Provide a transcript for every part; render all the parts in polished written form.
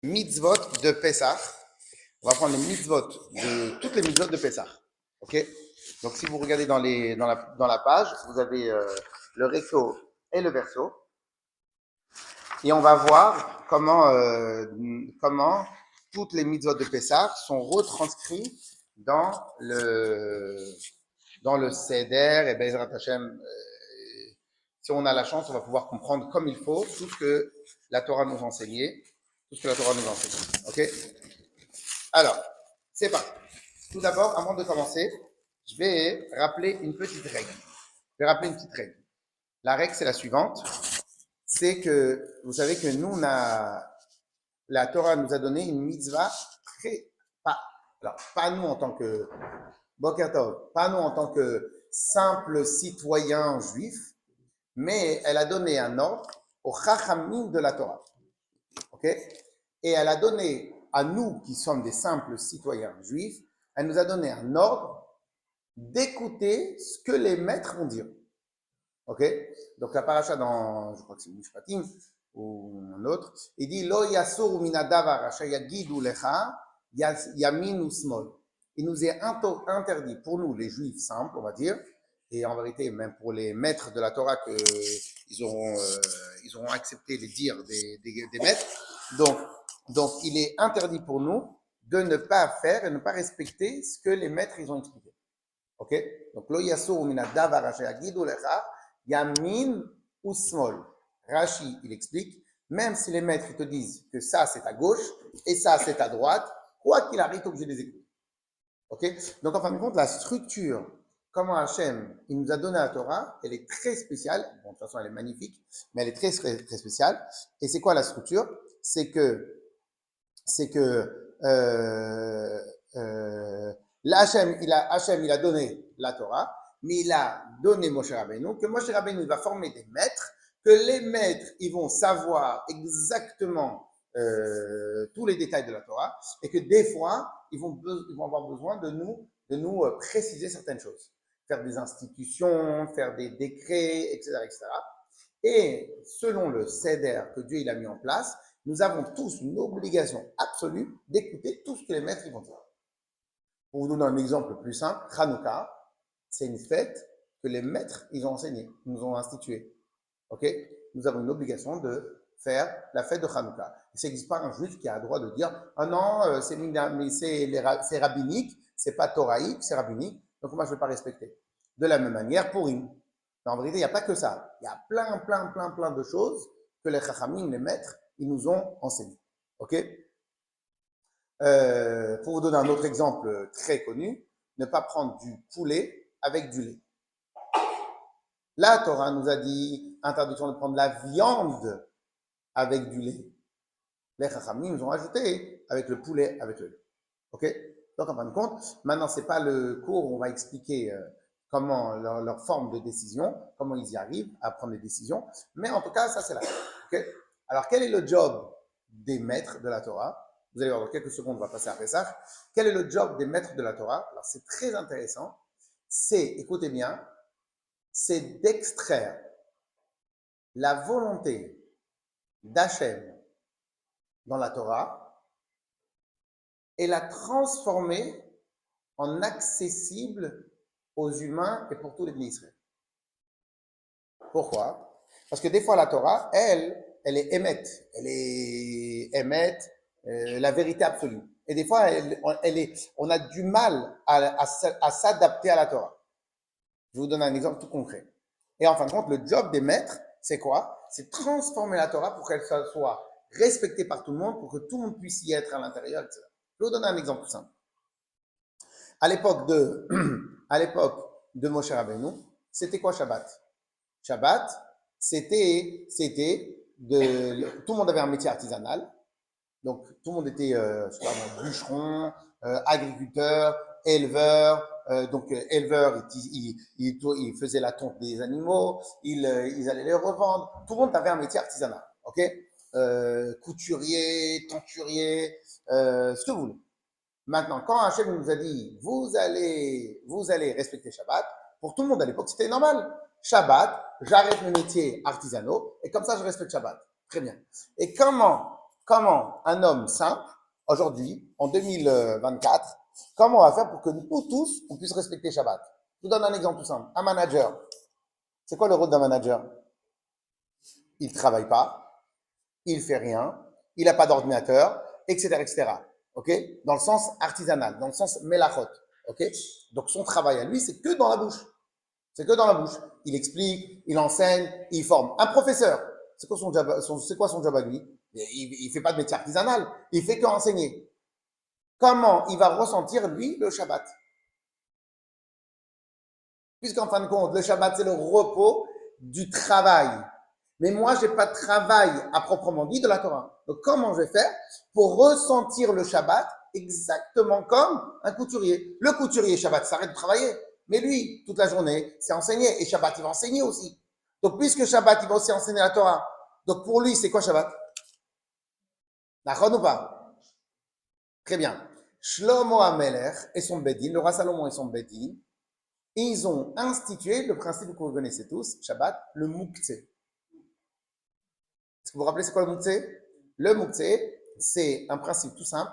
mitzvot de Pessah. On va prendre les mitzvot de toutes les mitzvot de Pessah. Ok. Donc si vous regardez dans la page, vous avez le recto et le verso, et on va voir comment toutes les mitzvot de Pessah sont retranscrites dans le Seder et Bezrat Hashem. Si on a la chance, on va pouvoir comprendre comme il faut tout ce que la Torah nous enseignait, tout ce que la Torah nous enseigne. Ok. Alors, c'est parti. Tout d'abord, avant de commencer, je vais rappeler une petite règle. Je vais rappeler une petite règle. La règle, c'est la suivante. C'est que, vous savez que nous, la Torah nous a donné une mitzvah pas nous en tant que Boker Tov, pas nous en tant que simples citoyens juifs, mais elle a donné un ordre aux Chachamim de la Torah. Ok. Et elle a donné à nous qui sommes des simples citoyens juifs, elle nous a donné un ordre d'écouter ce que les maîtres vont dire. Ok. Donc la paracha dans, je crois que c'est Mishpatim ou un autre, il dit Lo yasur minadavar asher yagidu lecha yamin ou smol. Il nous est interdit pour nous les juifs simples, on va dire, et en vérité même pour les maîtres de la Torah que ils auront accepté les dires des maîtres. Donc il est interdit pour nous de ne pas faire et ne pas respecter ce que les maîtres ils ont expliqué. Ok. Donc lo yasur minadavar asher yagidu lecha yamin ou smol. Rashi, il explique, même si les maîtres ils te disent que ça c'est à gauche et ça c'est à droite, quoi qu'il arrive, tu es obligé de les écouter. Ok. Donc en fin de compte, la structure, comment Hachem il nous a donné la Torah, elle est très spéciale. Bon, de toute façon, elle est magnifique, mais elle est très, très, très spéciale. Et c'est quoi la structure? C'est que Hachem, il a donné la Torah, mais il a donné Moshe Rabbeinu, que Moshe Rabbeinu il va former des maîtres, que les maîtres ils vont savoir exactement tous les détails de la Torah, et que des fois ils vont avoir besoin de nous préciser certaines choses, faire des institutions, faire des décrets, etc., etc. Et selon le Seder que Dieu il a mis en place, nous avons tous une obligation absolue d'écouter tout ce que les maîtres vont dire. Pour vous donner un exemple plus simple, Hanouka, c'est une fête que les maîtres ils ont enseigné, nous ont institué. Ok. Nous avons une obligation de faire la fête de Hanouka. Il n'existe pas un juif qui a le droit de dire ah non, c'est rabbinique, c'est pas toraïque, c'est rabbinique, donc moi je ne vais pas respecter. De la même manière, Purim. Mais en vérité, il n'y a pas que ça. Il y a plein de choses que les Chachamim, les maîtres, ils nous ont enseigné. Ok. Pour vous donner un autre exemple très connu, ne pas prendre du poulet avec du lait. La Torah nous a dit interdiction de prendre la viande avec du lait. Les Chachamim nous ont ajouté avec le poulet, avec le lait. Ok. Donc en fin de compte, maintenant c'est pas le cours où on va expliquer comment leur forme de décision, comment ils y arrivent à prendre les décisions, mais en tout cas ça c'est la chose. Okay. Alors quel est le job des maîtres de la Torah? Vous allez voir dans quelques secondes, on va passer après ça. Quel est le job des maîtres de la Torah? Alors c'est très intéressant. C'est, écoutez bien, c'est d'extraire la volonté d'Hachem dans la Torah et la transformer en accessible aux humains et pour tous les Israël. Pourquoi? Parce que des fois la Torah, elle est émette, la vérité absolue. Et des fois, on a du mal à s'adapter à la Torah. Je vous donne un exemple tout concret. Et en fin de compte, le job des maîtres, c'est quoi? C'est transformer la Torah pour qu'elle soit respectée par tout le monde, pour que tout le monde puisse y être à l'intérieur, etc. Je vais vous donner un exemple tout simple. À l'époque de Moshe Rabbeinu, c'était quoi Shabbat? Shabbat, tout le monde avait un métier artisanal. Donc, tout le monde était, bûcheron, agriculteur, éleveur. Éleveur, il faisait la tonte des animaux, ils allaient les revendre. Tout le monde avait un métier artisanal, ok? Couturier, tenturier, ce que vous voulez. Maintenant, quand Hachem nous a dit, vous allez respecter Shabbat, pour tout le monde à l'époque, c'était normal. Shabbat, j'arrête mes métiers artisanaux, et comme ça, je respecte Shabbat. Très bien. Et comment comment un homme simple, aujourd'hui, en 2024, comment on va faire pour que nous tous, on puisse respecter Shabbat? Je vous donne un exemple tout simple. Un manager. C'est quoi le rôle d'un manager? Il ne travaille pas, il ne fait rien, il n'a pas d'ordinateur, etc., etc. OK? Dans le sens artisanal, dans le sens melachot. OK? Donc son travail à lui, c'est que dans la bouche. C'est que dans la bouche. Il explique, il enseigne, il forme. Un professeur, c'est quoi son job, à lui? Il ne fait pas de métier artisanal, il fait que enseigner. Comment il va ressentir, lui, le Shabbat? Puisqu'en fin de compte, le Shabbat, c'est le repos du travail. Mais moi, je n'ai pas de travail à proprement dit de la Torah. Donc, comment je vais faire pour ressentir le Shabbat exactement comme un couturier? Le couturier, Shabbat, s'arrête de travailler. Mais lui, toute la journée, c'est enseigner. Et Shabbat, il va enseigner aussi. Donc, puisque Shabbat, il va aussi enseigner la Torah. Donc, pour lui, c'est quoi Shabbat? D'accord ou pas? Très bien. Shlomo HaMelech et son Bedin, le roi Salomon et son Bedin, ils ont institué le principe que vous connaissez tous, Shabbat, le Mouktsé. Est-ce que vous vous rappelez c'est quoi le Mouktsé? Le Mouktsé, c'est un principe tout simple,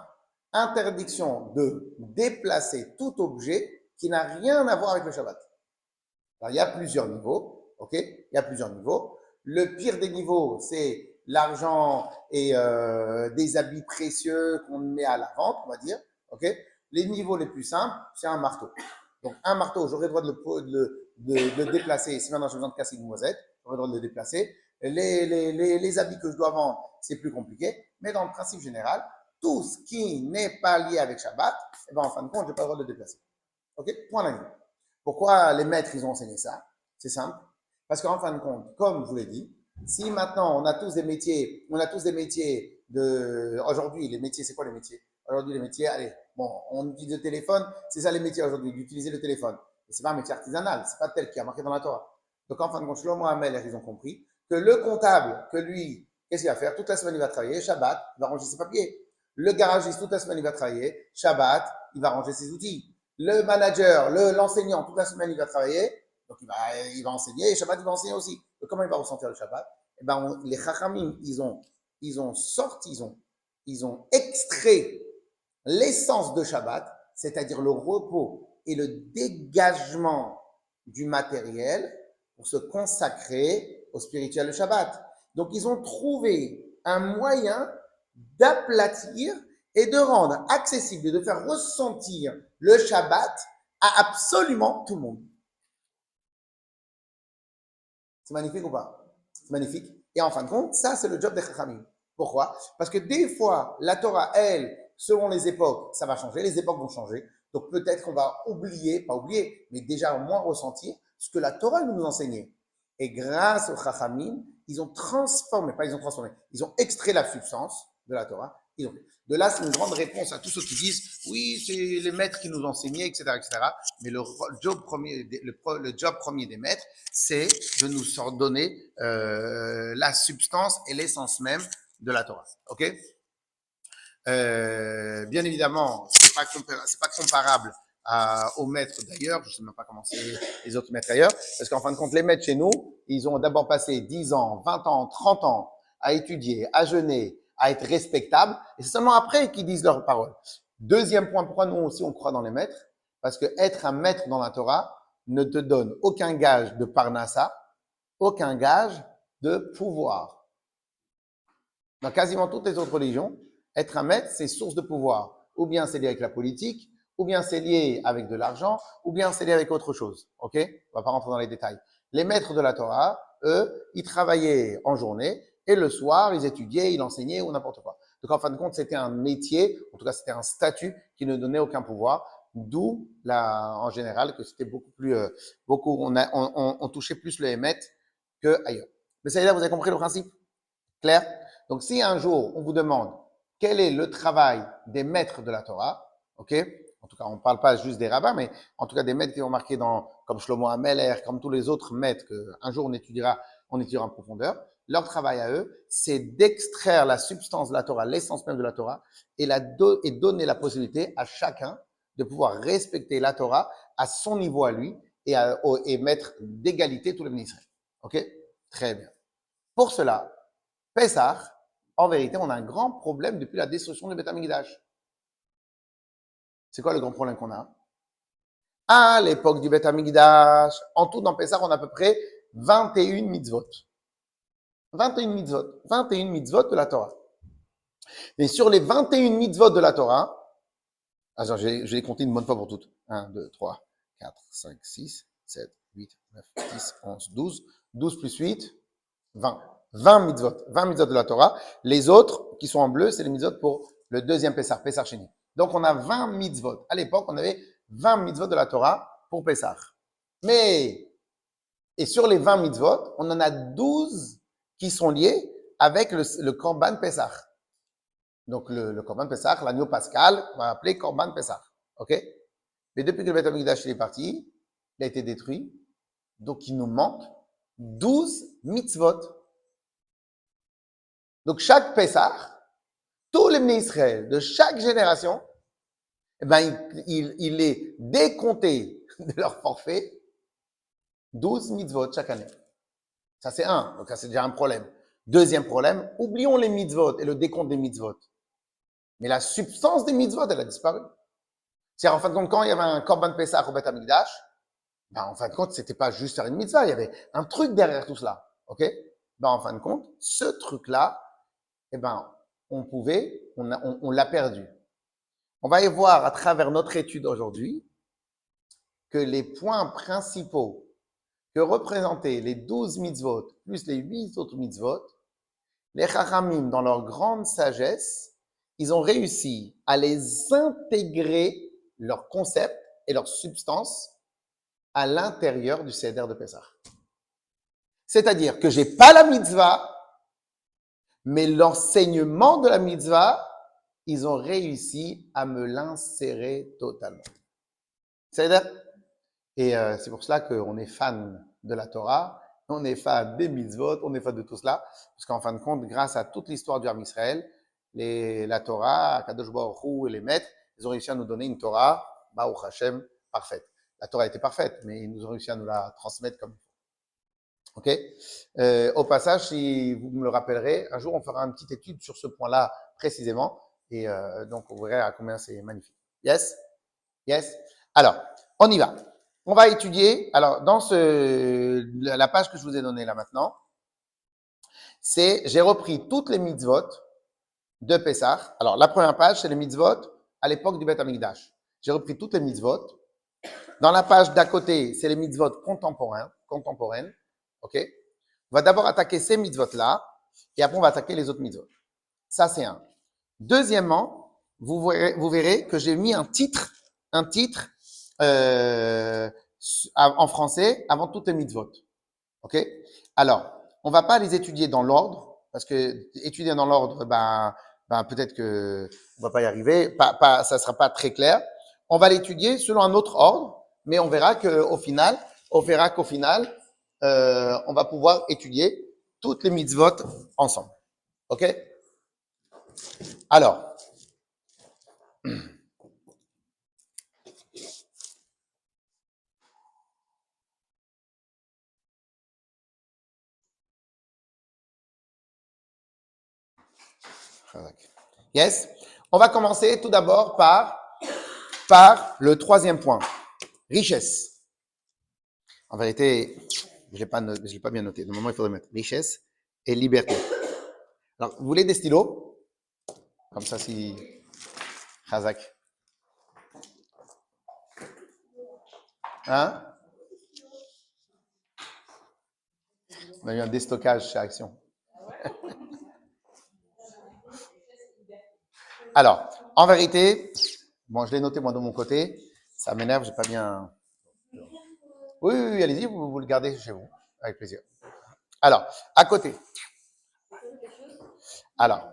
interdiction de déplacer tout objet qui n'a rien à voir avec le Shabbat. Alors, il y a plusieurs niveaux, ok? Il y a plusieurs niveaux. Le pire des niveaux, c'est l'argent et des habits précieux qu'on met à la vente, on va dire, ok? Les niveaux les plus simples, c'est un marteau. Donc, un marteau, j'aurais le droit de le déplacer. Si maintenant j'ai besoin de casser une noisette, j'aurais le droit de le déplacer. Les habits que je dois vendre, c'est plus compliqué. Mais dans le principe général, tout ce qui n'est pas lié avec Shabbat, eh ben, en fin de compte, je n'ai pas le droit de le déplacer. OK? Point la ligne. Pourquoi les maîtres, ils ont enseigné ça? C'est simple. Parce qu'en fin de compte, comme je vous l'ai dit, si maintenant on a tous des métiers, aujourd'hui, les métiers, c'est quoi les métiers? Aujourd'hui, les métiers, allez, bon, on utilise le téléphone, c'est ça les métiers aujourd'hui, d'utiliser le téléphone. Et c'est pas un métier artisanal, c'est pas tel qui a marqué dans la Torah. Donc en fin de compte, Shlomo Hamel, ils ont compris que le comptable, que lui, qu'est-ce qu'il va faire? Toute la semaine, il va travailler, Shabbat, il va ranger ses papiers. Le garagiste, toute la semaine, il va travailler, Shabbat, il va ranger ses outils. Le manager, l'enseignant, toute la semaine, il va travailler, donc il va enseigner, et Shabbat, il va enseigner aussi. Donc, comment il va ressentir le Shabbat? Eh ben, les Chachamim, ils ont sorti, ils ont extrait l'essence de Shabbat, c'est-à-dire le repos et le dégagement du matériel pour se consacrer au spirituel de Shabbat. Donc, ils ont trouvé un moyen d'aplatir et de rendre accessible et de faire ressentir le Shabbat à absolument tout le monde. C'est magnifique ou pas? C'est magnifique. Et en fin de compte, ça, c'est le job des Chachamim. Pourquoi? Parce que des fois, la Torah, elle, selon les époques, ça va changer, les époques vont changer. Donc peut-être qu'on va oublier, pas oublier, mais déjà au moins ressentir ce que la Torah nous enseignait. Et grâce aux Chachamim, ils ont transformé, pas ils ont transformé, ils ont extrait la substance de la Torah. De là, c'est une grande réponse à tous ceux qui disent oui, c'est les maîtres qui nous enseignaient, etc., etc. Mais le job premier des maîtres, c'est de nous donner la substance et l'essence même de la Torah. Ok? Bien évidemment, c'est pas comparable aux maîtres d'ailleurs. Je sais même pas comment c'est les autres maîtres ailleurs, parce qu'en fin de compte, les maîtres chez nous, ils ont d'abord passé 10 ans, 20 ans, 30 ans à étudier, à jeûner, à être respectables, et c'est seulement après qu'ils disent leurs paroles. Deuxième point, pourquoi nous aussi on croit dans les maîtres? Parce que être un maître dans la Torah ne te donne aucun gage de parnassa, aucun gage de pouvoir. Dans quasiment toutes les autres religions, être un maître, c'est source de pouvoir. Ou bien c'est lié avec la politique, ou bien c'est lié avec de l'argent, ou bien c'est lié avec autre chose. Ok? On va pas rentrer dans les détails. Les maîtres de la Torah, eux, ils travaillaient en journée et le soir, ils étudiaient, ils enseignaient ou n'importe quoi. Donc en fin de compte, c'était un métier, en tout cas c'était un statut qui ne donnait aucun pouvoir. D'où, en général, que c'était beaucoup plus, on touchait plus le émet que ailleurs. Mais ça y est, là, vous avez compris le principe? Clair? Donc, si un jour, on vous demande quel est le travail des maîtres de la Torah, ok? En tout cas, on ne parle pas juste des rabbins, mais en tout cas des maîtres qui ont marqué comme Shlomo HaMelech, comme tous les autres maîtres qu'un jour on étudiera en profondeur. Leur travail à eux, c'est d'extraire la substance de la Torah, l'essence même de la Torah, et donner la possibilité à chacun de pouvoir respecter la Torah à son niveau à lui et mettre d'égalité tous les ministres. Ok? Très bien. Pour cela, Pessah, En vérité, on a un grand problème depuis la destruction du Beth Amikdash. C'est quoi le grand problème qu'on a? À l'époque du Beth Amikdash, en tout dans Pessah, on a à peu près 21 mitzvot. 21 mitzvot. 21 mitzvot de la Torah. Et sur les 21 mitzvot de la Torah, je vais les compter une bonne fois pour toutes. 1, 2, 3, 4, 5, 6, 7, 8, 9, 10, 11, 12. 12 plus 8, 20. 20 mitzvot. 20 mitzvot de la Torah. Les autres, qui sont en bleu, c'est les mitzvot pour le deuxième Pessah, Pessah Sheni. Donc, on a 20 mitzvot. À l'époque, on avait 20 mitzvot de la Torah pour Pessah. Mais, et sur les 20 mitzvot, on en a 12 qui sont liés avec le Korban Pessah. Donc, le Korban Pessah, l'agneau pascal, on va appeler Korban Pessah. OK? Mais depuis que le Beth Amikdash est parti, il a été détruit. Donc, il nous manque 12 mitzvot. Donc, chaque Pessah, tous les bénis Israël de chaque génération, eh ben, il est décompté de leur forfait 12 mitzvot chaque année. Ça, c'est un. Donc, ça, c'est déjà un problème. Deuxième problème, oublions les mitzvot et le décompte des mitzvot. Mais la substance des mitzvot, elle a disparu. C'est-à-dire, en fin de compte, quand il y avait un Korban Pessah au Beth Amikdash, ben, en fin de compte, c'était pas juste faire une mitzvah, il y avait un truc derrière tout cela. OK? Ben, en fin de compte, ce truc-là, eh ben, on l'a perdu. On va y voir à travers notre étude aujourd'hui que les points principaux que représentaient les 12 mitzvot plus les 8 autres mitzvot, les Chachamim, dans leur grande sagesse, ils ont réussi à les intégrer, leurs concepts et leurs substances, à l'intérieur du Seder de Pessah. C'est-à-dire que j'ai pas la mitzvah, mais l'enseignement de la mitzvah, ils ont réussi à me l'insérer totalement. C'est-à-dire, et c'est pour cela qu'on est fan de la Torah, on est fan des mitzvot, on est fan de tout cela, parce qu'en fin de compte, grâce à toute l'histoire du Ham Israël, la Torah, Kadosh Baruch Hu et les maîtres, ils ont réussi à nous donner une Torah, Baruch Hashem, parfaite. La Torah était parfaite, mais ils nous ont réussi à nous la transmettre comme il faut. OK? Au passage, si vous me le rappellerez, un jour, on fera une petite étude sur ce point-là précisément, et donc on verra à combien c'est magnifique. Yes? Yes? Alors, on y va. On va étudier, alors dans la page que je vous ai donnée là maintenant, j'ai repris toutes les mitzvot de Pessah. Alors la première page, c'est les mitzvot à l'époque du Beth Amikdash. J'ai repris toutes les mitzvot. Dans la page d'à côté, c'est les mitzvot contemporaines. OK? On va d'abord attaquer ces mitzvot-là, et après on va attaquer les autres mitzvot. Ça, c'est un. Deuxièmement, vous verrez que j'ai mis un titre en français avant toutes les mitzvot. OK? Alors, on va pas les étudier dans l'ordre, parce que étudier dans l'ordre, peut-être que on va pas y arriver, ça sera pas très clair. On va l'étudier selon un autre ordre, mais on verra qu'au final, on va pouvoir étudier toutes les mitzvot ensemble. OK? Alors, yes? On va commencer tout d'abord par le troisième point, richesse. En vérité, je l'ai pas bien noté. Normalement, il faudrait mettre richesse et liberté. Alors, vous voulez des stylos? Comme ça, si... Khazak. Hein? On a eu un déstockage chez Action. Alors, en vérité, bon, je l'ai noté moi de mon côté. Ça m'énerve, j'ai pas bien... Oui, allez-y, vous le gardez chez vous. Avec plaisir. Alors, à côté. Alors,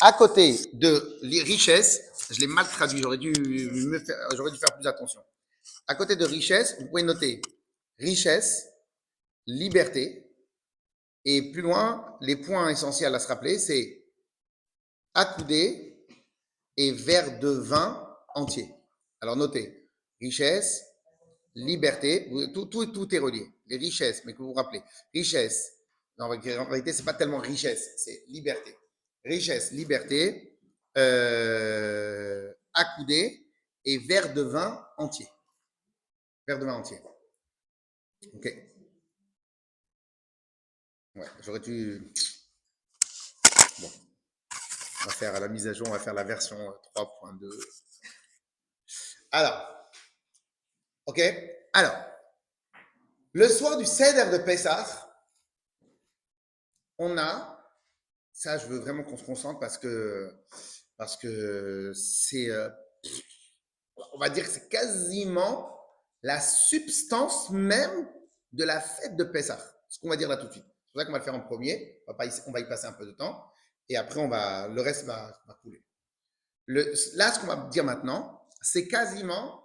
à côté de les richesses, je l'ai mal traduit, j'aurais dû faire plus attention. À côté de richesse, vous pouvez noter richesse, liberté, et plus loin, les points essentiels à se rappeler, c'est accoudé et verre de vin entier. Alors notez, richesse, liberté, tout est relié. les richesses, mais que vous vous rappelez, richesse, non, en réalité, ce n'est pas tellement richesse, c'est liberté. Richesse, liberté, accoudé et verre de vin entier. Verre de vin entier. Ok. Ouais, j'aurais dû. Bon, on va faire la mise à jour, on va faire la version 3.2. Alors, ok. Alors, le soir du Seder de Pessah, on a, ça je veux vraiment qu'on se concentre parce que c'est, on va dire que c'est quasiment la substance même de la fête de Pessah. Ce qu'on va dire là tout de suite. C'est pour ça qu'on va le faire en premier. On va y passer un peu de temps. Et après, le reste va couler. Là, ce qu'on va dire maintenant, c'est quasiment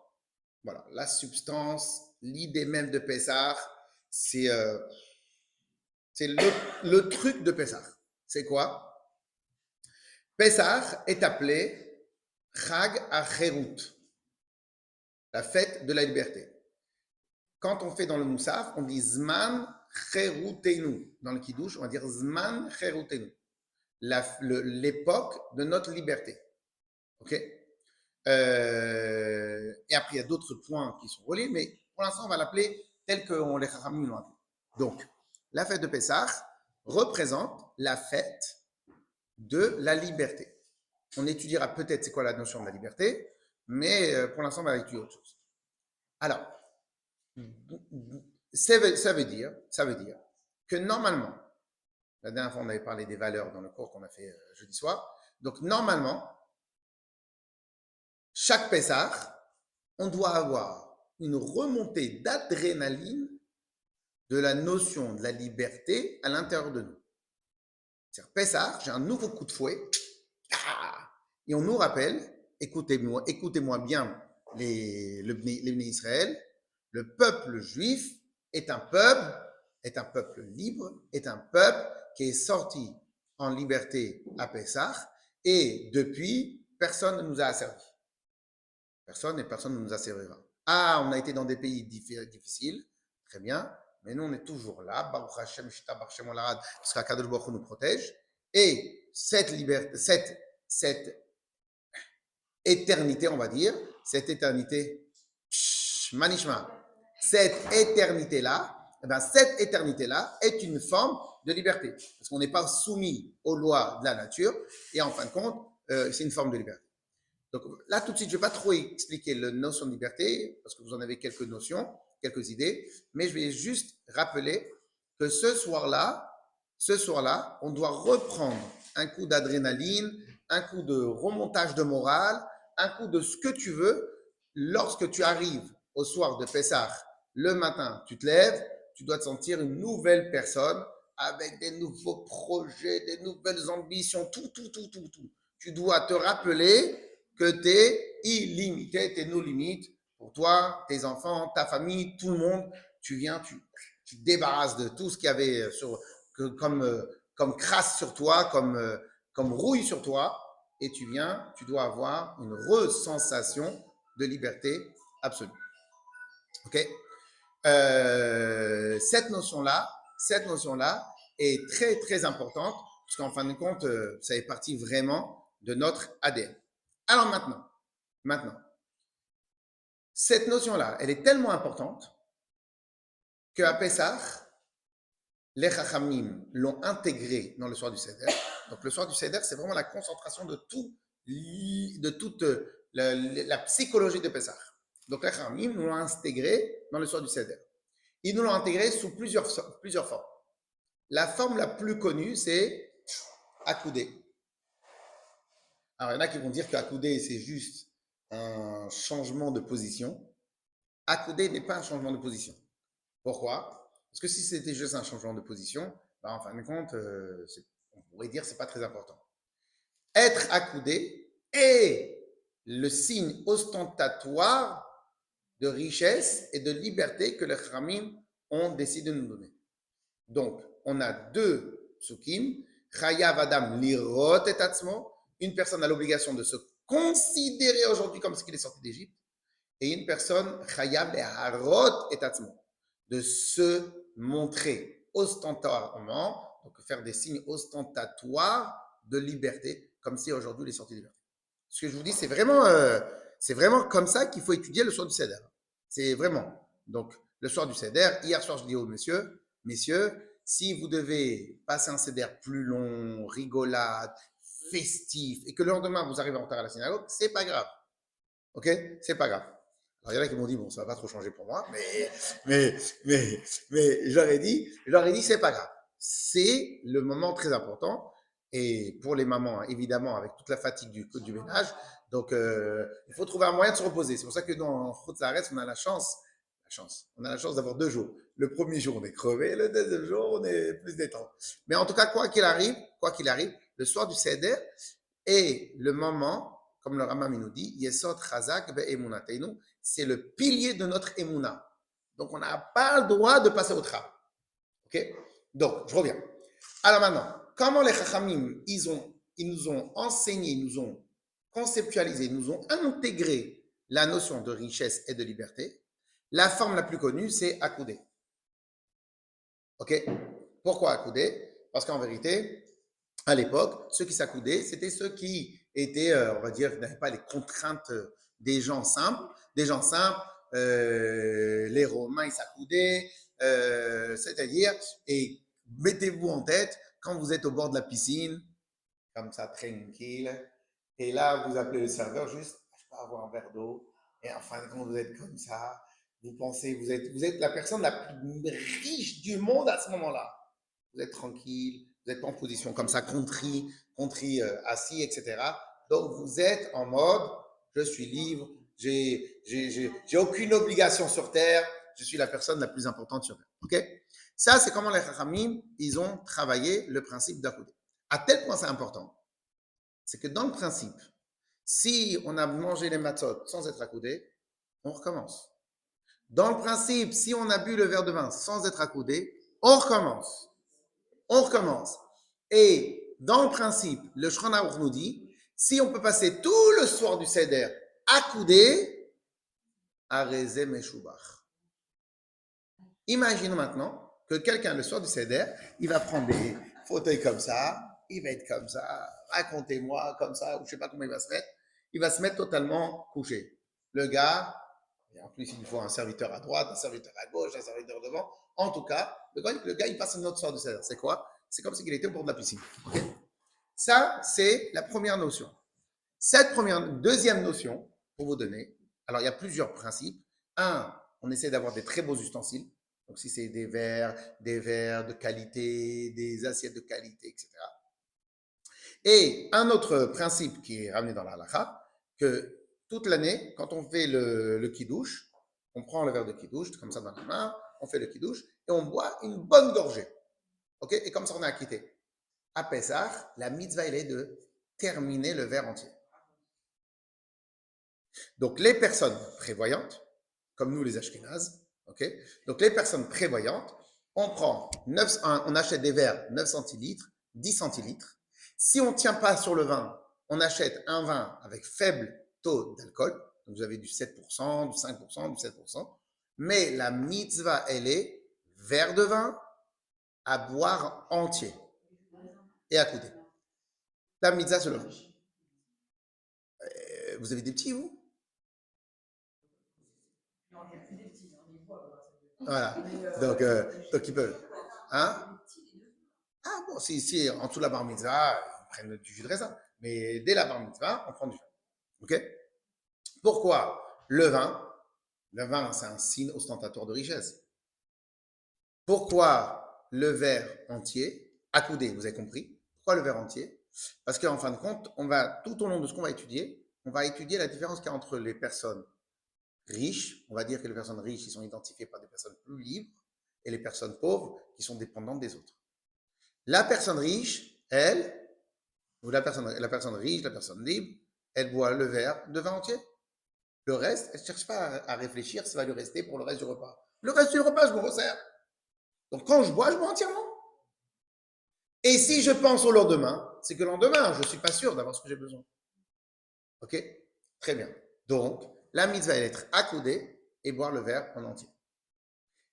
voilà, la substance, l'idée même de Pessah. C'est le truc de Pessah. C'est quoi? Pessah est appelé Chag HaCherut, la fête de la liberté. Quand on fait dans le Moussaf, on dit Zman Cherutenu. Dans le Kiddush, on va dire Zman Cherutenu. L'époque de notre liberté. Ok? Et après, il y a d'autres points qui sont reliés, mais pour l'instant, on va l'appeler tel que les Chachamim l'ont appelé. Donc, la fête de Pessah représente la fête de la liberté. On étudiera peut-être c'est quoi la notion de la liberté, mais pour l'instant, on va étudier autre chose. Alors, ça veut dire que normalement, la dernière fois, on avait parlé des valeurs dans le cours qu'on a fait jeudi soir. Donc, normalement, chaque Pessah, on doit avoir une remontée d'adrénaline de la notion de la liberté à l'intérieur de nous. C'est-à-dire, Pessah, j'ai un nouveau coup de fouet. Et on nous rappelle, écoutez-moi bien, les Bnei Israël, le peuple juif est un peuple libre, est un peuple qui est sorti en liberté à Pessah, et depuis, personne ne nous a asservi. Personne ne nous asservira. Ah, on a été dans des pays difficiles, très bien, mais nous on est toujours là, Baruch Hashem, Shtabach Shem Olarad, parce qu'Akadosh Baruch Hu nous protège, et cette liberté, cette éternité, on va dire, cette éternité, Manishma, cette éternité-là est une forme de liberté. Parce qu'on n'est pas soumis aux lois de la nature, et en fin de compte, c'est une forme de liberté. Donc là, tout de suite, je ne vais pas trop expliquer la notion de liberté, parce que vous en avez quelques notions, quelques idées, mais je vais juste rappeler que ce soir-là, on doit reprendre un coup d'adrénaline, un coup de remontage de morale, un coup de ce que tu veux. Lorsque tu arrives au soir de Pessah, le matin, tu te lèves, tu dois te sentir une nouvelle personne avec des nouveaux projets, des nouvelles ambitions, tout. Tu dois te rappeler que tu es illimité, tu es nos limites pour toi, tes enfants, ta famille, tout le monde. Tu viens, tu te débarrasses de tout ce qu'il y avait comme crasse sur toi, comme rouille sur toi, et tu dois avoir une resensation de liberté absolue. Ok? Cette notion-là est très très importante, parce qu'en fin de compte, ça fait partie vraiment de notre ADN. Alors maintenant, cette notion-là, elle est tellement importante qu'à Pessah, les Chachamim l'ont intégré dans le soir du Seder. Donc le soir du Seder, c'est vraiment la concentration de toute la psychologie de Pessah. Donc les Chachamim nous l'ont intégré dans le soir du Seder. Ils nous l'ont intégré sous plusieurs formes. La forme la plus connue, c'est accoudé. Alors il y en a qui vont dire qu'accoudé, c'est juste un changement de position. Accoudé n'est pas un changement de position. Pourquoi? Parce que si c'était juste un changement de position, en fin de compte, on pourrait dire que ce n'est pas très important. Être accoudé est le signe ostentatoire de richesse et de liberté que les Chachamim ont décidé de nous donner. Donc, on a deux psukim. Chayav Adam lirot et atzmo. Une personne a l'obligation de se considérer aujourd'hui comme ce qu'il est sorti d'Égypte. Et une personne, Chayav leharot et atzmo, de se montrer ostentatoirement, donc faire des signes ostentatoires de liberté, comme si aujourd'hui il est sorti de liberté. Ce que je vous dis, c'est vraiment comme ça qu'il faut étudier le soir du Seder. C'est vraiment. Donc, le soir du Seder, hier soir, je dis aux messieurs, si vous devez passer un Seder plus long, rigolade, festif, et que le lendemain, vous arrivez en retard à la synagogue, c'est pas grave. Ok? C'est pas grave. Alors, il y en a qui m'ont dit, bon, ça va pas trop changer pour moi, mais je leur ai dit, c'est pas grave. C'est le moment très important. Et pour les mamans, évidemment, avec toute la fatigue du ménage, donc il faut trouver un moyen de se reposer. C'est pour ça que dans Route Lares, on a on a la chance d'avoir 2 jours. Le premier jour, on est crevé, le deuxième jour, on est plus détendu. Mais en tout cas, quoi qu'il arrive, le soir du Seder est le moment, comme le Rambam nous dit, Yesod Chazak Be'emunateinu, c'est le pilier de notre Emouna. Donc, on n'a pas le droit de passer au travail. Ok? Donc, je reviens. Alors maintenant, comment les Chachamim, ils nous ont enseigné, ils nous ont conceptualisé, ils nous ont intégré la notion de richesse et de liberté. La forme la plus connue, c'est accoudé. Ok? Pourquoi accoudé? Parce qu'en vérité, à l'époque, ceux qui s'accoudaient, c'était ceux qui étaient, on va dire, n'avaient pas les contraintes des gens simples. Des gens simples, les Romains, ils s'accoudaient, c'est-à-dire, et mettez-vous en tête, quand vous êtes au bord de la piscine, comme ça, tranquille, et là, vous appelez le serveur juste, je peux avoir un verre d'eau, et enfin, quand vous êtes comme ça, vous pensez, vous êtes la personne la plus riche du monde à ce moment-là. Vous êtes tranquille, vous n'êtes pas en position comme ça, contrit, assis, etc. Donc, vous êtes en mode, je suis libre, j'ai aucune obligation sur terre, je suis la personne la plus importante sur terre. Ok? Ça, c'est comment les Chachamim, ils ont travaillé le principe d'accoudé. À tel point c'est important, c'est que dans le principe, si on a mangé les matzot sans être accoudé, on recommence. Dans le principe, si on a bu le verre de vin sans être accoudé, on recommence. On recommence. Et dans le principe, le Shulchan Aruch nous dit, si on peut passer tout le soir du Seder accoudé, Arezé Meshubach. Imaginons maintenant que quelqu'un, le soir du Seder, il va prendre des fauteuils comme ça, il va être comme ça, racontez-moi comme ça, ou je ne sais pas comment il va se mettre. Il va se mettre totalement couché. Le gars, et en plus il faut un serviteur à droite, un serviteur à gauche, un serviteur devant. En tout cas, le gars, il passe un autre soir du Seder. C'est quoi? C'est comme s'il était au bord de la piscine. Okay? Ça, c'est la première notion. Deuxième notion, pour vous donner, alors il y a plusieurs principes. Un, on essaie d'avoir des très beaux ustensiles. Donc, si c'est des verres de qualité, des assiettes de qualité, etc. Et un autre principe qui est ramené dans la halakha, que toute l'année, quand on fait le kiddush, on prend le verre de kiddush, comme ça dans la main, on fait le kiddush, et on boit une bonne gorgée. Ok? Et comme ça, on est acquitté. À Pessah, la mitzvah, elle est de terminer le verre entier. Donc, les personnes prévoyantes, comme nous les Ashkénazes, okay, donc les personnes prévoyantes, on achète des verres 9 centilitres, 10 centilitres. Si on ne tient pas sur le vin, on achète un vin avec faible taux d'alcool. Donc, vous avez du 7%, du 5%, du 7%. Mais la mitzvah, elle est verre de vin à boire entier et à couder. La mitzvah, c'est le vin. Vous avez des petits, vous? Voilà. Donc ils peuvent. Hein? Ah bon, si en dessous de la bar mitzvah, ils prennent du jus de raisin. Mais dès la bar mitzvah, on prend du vin. OK? Pourquoi le vin? Le vin, c'est un signe ostentatoire de richesse. Pourquoi le verre entier? Accoudé, vous avez compris? Pourquoi le verre entier? Parce qu'en fin de compte, tout au long de ce qu'on va étudier, on va étudier la différence qu'il y a entre les personnes riches. On va dire que les personnes riches, ils sont identifiées par des personnes plus libres, et les personnes pauvres qui sont dépendantes des autres. La personne riche, elle, ou la personne riche, la personne libre, elle boit le verre de vin entier. Le reste, elle ne cherche pas à réfléchir, ça va lui rester pour le reste du repas. Le reste du repas, je me resserre. Donc quand je bois entièrement. Et si je pense au lendemain, c'est que le lendemain, je ne suis pas sûr d'avoir ce que j'ai besoin. Ok? Très bien. Donc, la mitzvah va être accoudée et boire le verre en entier.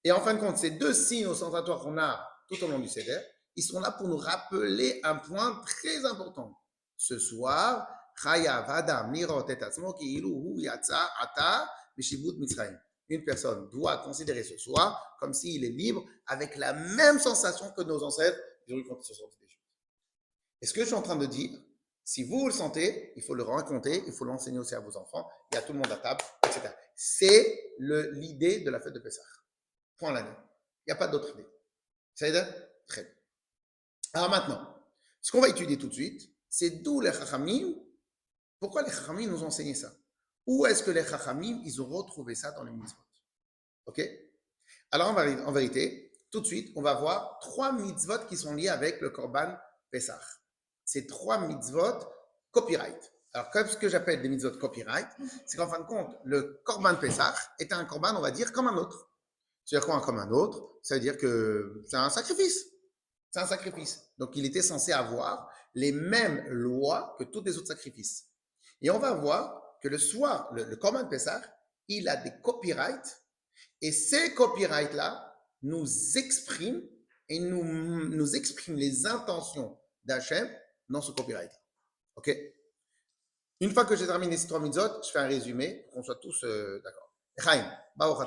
Et en fin de compte, ces deux signes ostentatoires qu'on a tout au long du Seder, ils sont là pour nous rappeler un point très important. Ce soir, une personne doit considérer ce soir comme s'il est libre avec la même sensation que nos ancêtres ont eu quand ils se sont des choses. Et ce que je suis en train de dire, si vous le sentez, il faut le raconter, il faut l'enseigner aussi à vos enfants, il y a tout le monde à table, etc. C'est l'idée de la fête de Pessah. Point l'année. Il n'y a pas d'autre idée. Ça aide? Très bien. Alors maintenant, ce qu'on va étudier tout de suite, c'est d'où les Chachamim, pourquoi les Chachamim nous ont enseigné ça? Où est-ce que les Chachamim, ils ont retrouvé ça dans les mitzvot? Ok? Alors en vérité, tout de suite, on va voir 3 mitzvot qui sont liés avec le Korban Pessah. Ces 3 mitzvot copyright. Alors, comme ce que j'appelle des mitzvot copyright, c'est qu'en fin de compte, le Korban Pessah est un Korban, on va dire, comme un autre. C'est-à-dire quoi, comme un autre? Ça veut dire que c'est un sacrifice. C'est un sacrifice. Donc, il était censé avoir les mêmes lois que tous les autres sacrifices. Et on va voir que le soir, le Korban Pessah, il a des copyrights. Et ces copyrights-là nous expriment et nous expriment les intentions d'Hachem dans ce copyright-là. OK? Une fois que j'ai terminé ces 3 mitzvot, je fais un résumé pour qu'on soit tous d'accord. Chaim, alors, vous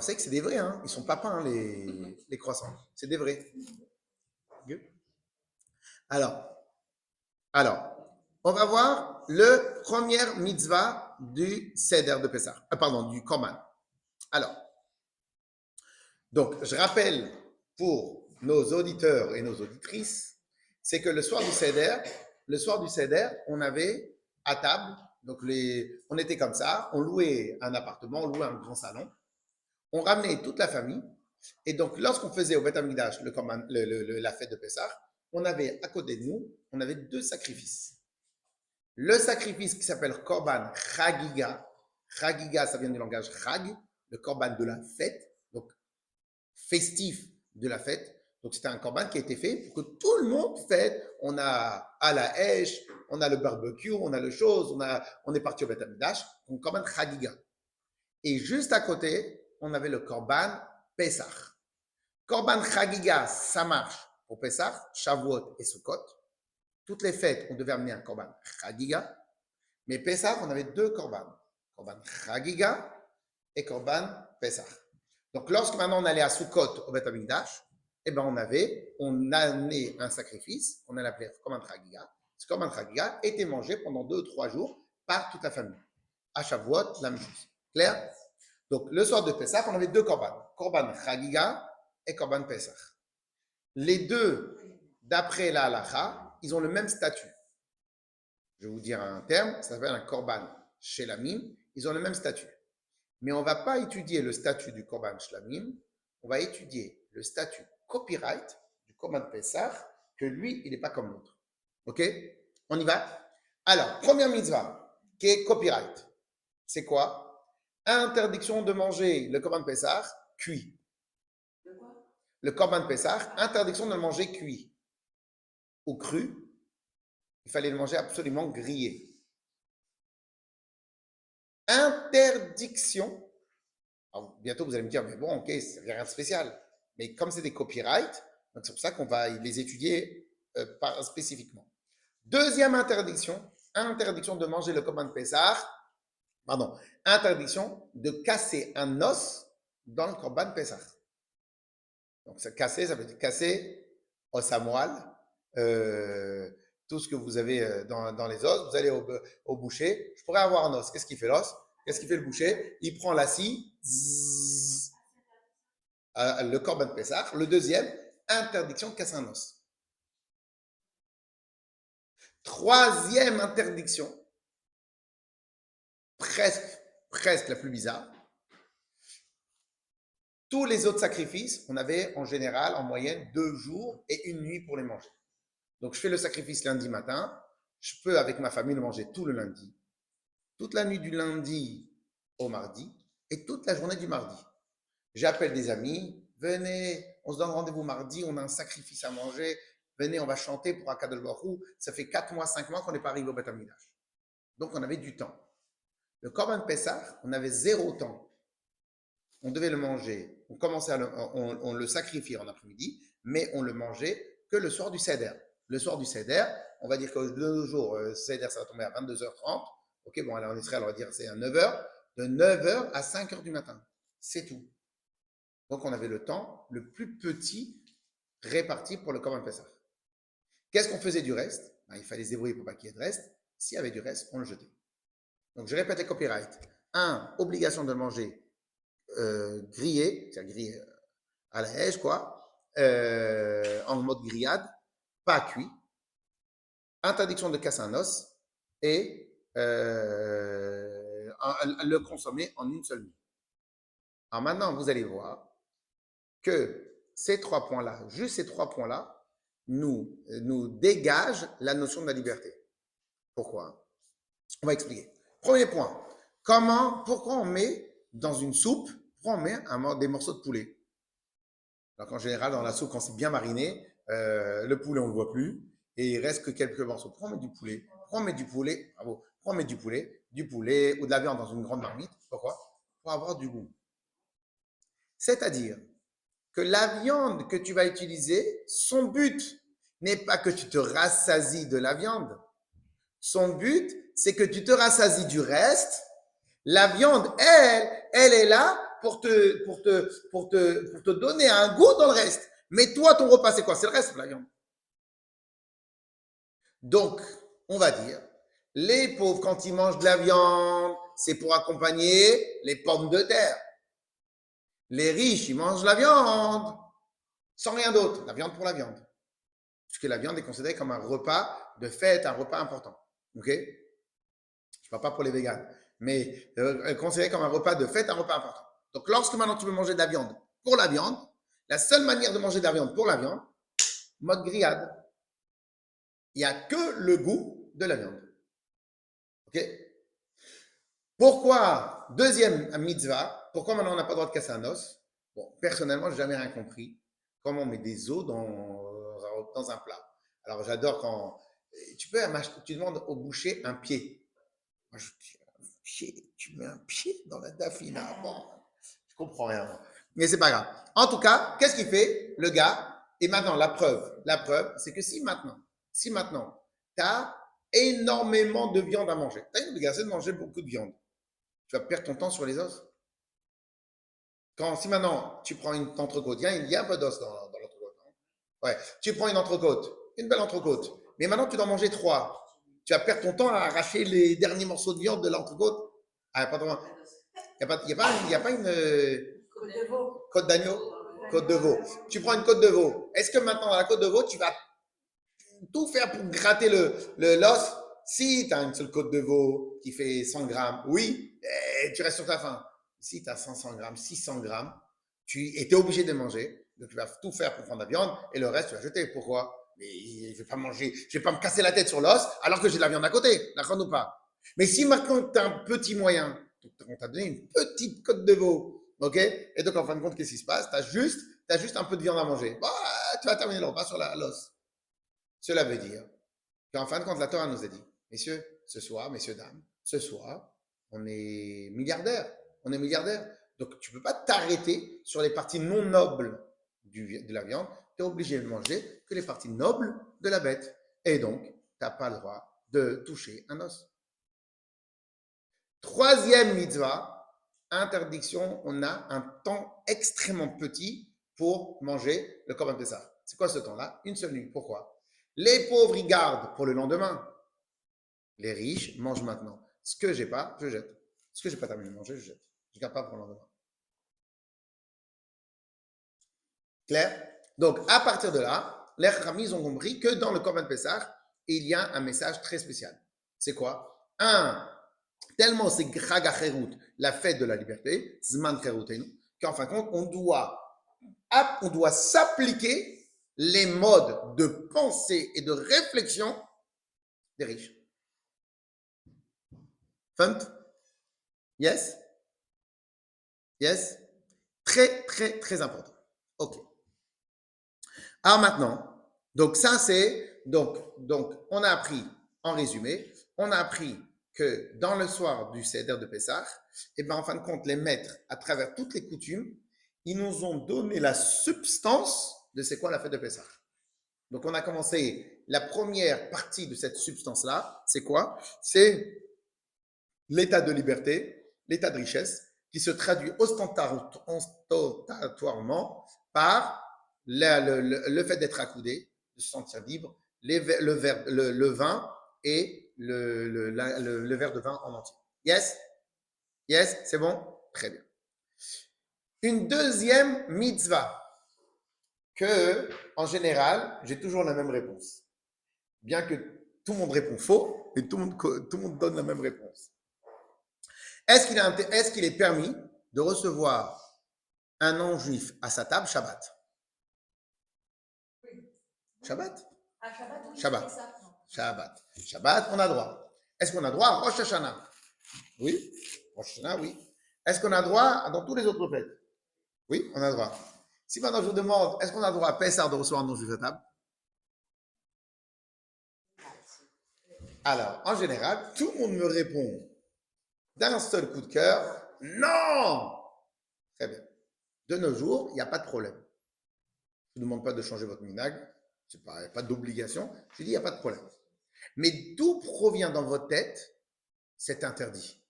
savez que c'est des vrais, hein? Ils sont pas peints, les croissants. C'est des vrais. Alors, on va voir le premier mitzvah du Seder de Pessah. Pardon, du Korban. Alors, donc, je rappelle pour nos auditeurs et nos auditrices, c'est que le soir du Seder, on avait à table, donc on était comme ça, on louait un appartement, on louait un grand salon, on ramenait toute la famille, et donc lorsqu'on faisait au Beth Amikdash la fête de Pessah, on avait à côté de nous, on avait 2 sacrifices. Le sacrifice qui s'appelle Korban Chagiga. Chagiga, ça vient du langage Chag, le Korban de la fête, donc festif de la fête. Donc c'était un Korban qui a été fait pour que tout le monde fête. On a à la hèche, on a le barbecue, on a le chose, on est parti au Beth Amikdash, donc Korban Chagiga. Et juste à côté, on avait le Korban Pessah. Korban Chagiga, ça marche pour Pessah, Shavuot et Sukkot. Toutes les fêtes, on devait amener un Korban Chagiga. Mais Pessah, on avait 2 Korban. Korban Chagiga et Korban Pessah. Donc, lorsque maintenant on allait à Sukkot au Beth Amikdash, eh ben on amené un sacrifice, on allait appeler Korban Chagiga. Ce Korban Chagiga était mangé pendant 2 ou 3 jours par toute la famille. À Shavuot, la même chose. Clair? Donc, le soir de Pessah, on avait 2 Korban. Korban Chagiga et Korban Pessah. Les 2, d'après la halacha, ils ont le même statut. Je vais vous dire un terme, ça s'appelle un Korban Shelamim. Ils ont le même statut. Mais on ne va pas étudier le statut du Korban Shelamim, on va étudier le statut copyright du Korban Pessah, que lui, il n'est pas comme l'autre. Ok? On y va? Alors, première mitzvah, qui est copyright. C'est quoi? Interdiction de manger le Korban Pessah cuit. Le Korban Pessah, interdiction de le manger cuit ou cru. Il fallait le manger absolument grillé. Interdiction. Alors, bientôt, vous allez me dire, mais bon, ok, c'est rien de spécial. Mais comme c'est des copyrights, c'est pour ça qu'on va les étudier spécifiquement. Deuxième interdiction de manger le Korban Pessah. Pardon, interdiction de casser un os dans le Korban Pessah. Donc, casser, ça veut dire casser os à moelle, tout ce que vous avez dans les os. Vous allez au boucher. Je pourrais avoir un os. Qu'est-ce qu'il fait l'os? Qu'est-ce qu'il fait le boucher? Il prend la scie, le Korban Pessah. Le deuxième, interdiction de casser un os. Troisième interdiction, presque la plus bizarre. Tous les autres sacrifices, on avait en général, en moyenne, 2 jours et 1 nuit pour les manger. Donc, je fais le sacrifice lundi matin. Je peux, avec ma famille, le manger tout le lundi. Toute la nuit du lundi au mardi et toute la journée du mardi. J'appelle des amis. Venez, on se donne rendez-vous mardi. On a un sacrifice à manger. Venez, on va chanter pour Akadosh Baruch Hu. Ça fait 4 mois, 5 mois qu'on n'est pas arrivé au Beth Amikdash. Donc, on avait du temps. Le Corban Pessah, on avait 0 temps. On devait le manger. On le sacrifiait en après-midi, mais on le mangeait que le soir du Seder. Le soir du Seder, on va dire que de nos jours, Seder, ça va tomber à 22h30. Ok, bon, alors en Israël, on va dire c'est à 9h. De 9h à 5h du matin. C'est tout. Donc, on avait le temps le plus petit réparti pour le Corban Pessah. Qu'est-ce qu'on faisait du reste? Il fallait se débrouiller pour pas qu'il y ait de reste. S'il y avait du reste, on le jetait. Donc, je répète les copyrights. 1, obligation de le manger grillé, c'est-à-dire grillé à la hache, quoi, en mode grillade, pas cuit. Interdiction de casser un os et le consommer en une seule nuit. Alors maintenant, vous allez voir que ces 3 points-là, juste ces 3 points-là, nous dégagent la notion de la liberté. Pourquoi? On va expliquer. Premier point, pourquoi on met dans une soupe, pourquoi on met des morceaux de poulet? Donc en général, dans la soupe, quand c'est bien mariné, le poulet, on ne le voit plus, et il reste que quelques morceaux. Pourquoi on met du poulet? Pourquoi on met du poulet? Bravo. Pourquoi on met du poulet ou de la viande dans une grande marmite? Pourquoi? Pour avoir du goût. C'est-à-dire que la viande que tu vas utiliser, son but n'est pas que tu te rassasies de la viande. Son but, c'est que tu te rassasies du reste. La viande, elle est là pour te donner un goût dans le reste. Mais toi, ton repas, c'est quoi? C'est le reste, la viande. Donc, on va dire, les pauvres, quand ils mangent de la viande, c'est pour accompagner les pommes de terre. Les riches, ils mangent la viande sans rien d'autre, la viande pour la viande. Puisque la viande est considérée comme un repas de fête, un repas important. Ok? Je ne parle pas pour les véganes, mais considéré comme un repas de fête, un repas important. Donc, lorsque maintenant tu veux manger de la viande pour la viande, la seule manière de manger de la viande pour la viande, mode grillade. Il n'y a que le goût de la viande. Ok? Pourquoi, deuxième mitzvah, pourquoi maintenant on n'a pas le droit de casser un os? Bon, personnellement, je n'ai jamais rien compris. Comment on met des os dans un plat. Alors, j'adore quand tu demandes au boucher un pied. Moi, je dis, un pied, tu mets un pied dans la dafina. Bon, je comprends rien. Mais c'est pas grave. En tout cas, qu'est-ce qu'il fait, le gars? Et maintenant, la preuve, c'est que si maintenant, tu as énormément de viande à manger, tu as une obligation de manger beaucoup de viande, tu vas perdre ton temps sur les os. Si maintenant tu prends une entrecôte, il y a un peu d'os dans l'entrecôte. Ouais, tu prends une entrecôte, une belle entrecôte, mais maintenant tu dois manger 3. Tu vas perdre ton temps à arracher les derniers morceaux de viande de l'entrecôte. Ah, pas trop. Il n'y a pas une côte d'agneau, côte de veau. Tu prends une côte de veau. Est-ce que maintenant dans la côte de veau, tu vas tout faire pour gratter l'os? Si tu as une seule côte de veau qui fait 100 grammes, oui, tu restes sur ta faim. Si tu as 500 grammes, 600 grammes, tu es obligé de manger. Donc, tu vas tout faire pour prendre la viande et le reste, tu vas jeter. Pourquoi? Mais je ne vais pas manger, je ne vais pas me casser la tête sur l'os alors que j'ai de la viande à côté. D'accord ou pas? Mais si maintenant tu as un petit moyen, on t'a donné une petite côte de veau, ok? Et donc, en fin de compte, qu'est-ce qui se passe? Tu as juste un peu de viande à manger. Bah, tu vas terminer le repas sur l'os. Cela veut dire qu'en fin de compte, la Torah nous a dit, messieurs, messieurs, dames, ce soir, on est milliardaires. On est milliardaires. Donc, tu ne peux pas t'arrêter sur les parties non nobles de la viande. Tu es obligé de manger que les parties nobles de la bête. Et donc, tu n'as pas le droit de toucher un os. Troisième mitzvah, interdiction, on a un temps extrêmement petit pour manger le Korban Pessah. C'est quoi ce temps-là? Une seule nuit. Pourquoi? Les pauvres, ils gardent pour le lendemain. Les riches mangent maintenant. Ce que j'ai pas, je jette. Ce que j'ai pas terminé de manger, je jette. Je ne garde pas pour le lendemain. Clair? Donc, à partir de là, les Chamis ont compris que dans le Korban Pessah, il y a un message très spécial. C'est quoi? Tellement c'est Chag HaCherut, la fête de la liberté, Zman Cherutenu, qu'en fin de compte, on doit s'appliquer les modes de pensée et de réflexion des riches. Fun? Yes? Yes? Très, très, très important. OK. Alors maintenant, donc ça c'est, donc on a appris, en résumé, on a appris que dans le soir du Seder de Pessah, et ben en fin de compte, les maîtres, à travers toutes les coutumes, ils nous ont donné la substance de c'est quoi la fête de Pessah. Donc, on a commencé la première partie de cette substance-là. C'est quoi? C'est l'état de liberté, l'état de richesse, qui se traduit ostentatoirement par le fait d'être accoudé, de se sentir libre, le vin et le verre de vin en entier. Yes? Yes? C'est bon? Très bien. Une deuxième mitzvah que, en général, j'ai toujours la même réponse. Bien que tout le monde répond faux, mais tout le monde donne la même réponse. Est-ce qu'il est permis de recevoir un non-juif à sa table Shabbat? Shabbat? Shabbat, oui, Shabbat. ça. Shabbat. Shabbat, on a droit. Est-ce qu'on a droit à Rosh Hashanah? Oui. Rosh Hashanah, oui. Est-ce qu'on a droit dans tous les autres fêtes? Oui, on a droit. Si maintenant je vous demande, est-ce qu'on a droit à Pessah de recevoir un non-juif à table? Alors, en général, tout le monde me répond d'un seul coup de cœur, non! Très bien. De nos jours, il n'y a pas de problème. Je ne vous demande pas de changer votre minag, il n'y a pas d'obligation. Je dis, il n'y a pas de problème. Mais d'où provient dans votre tête cet interdit?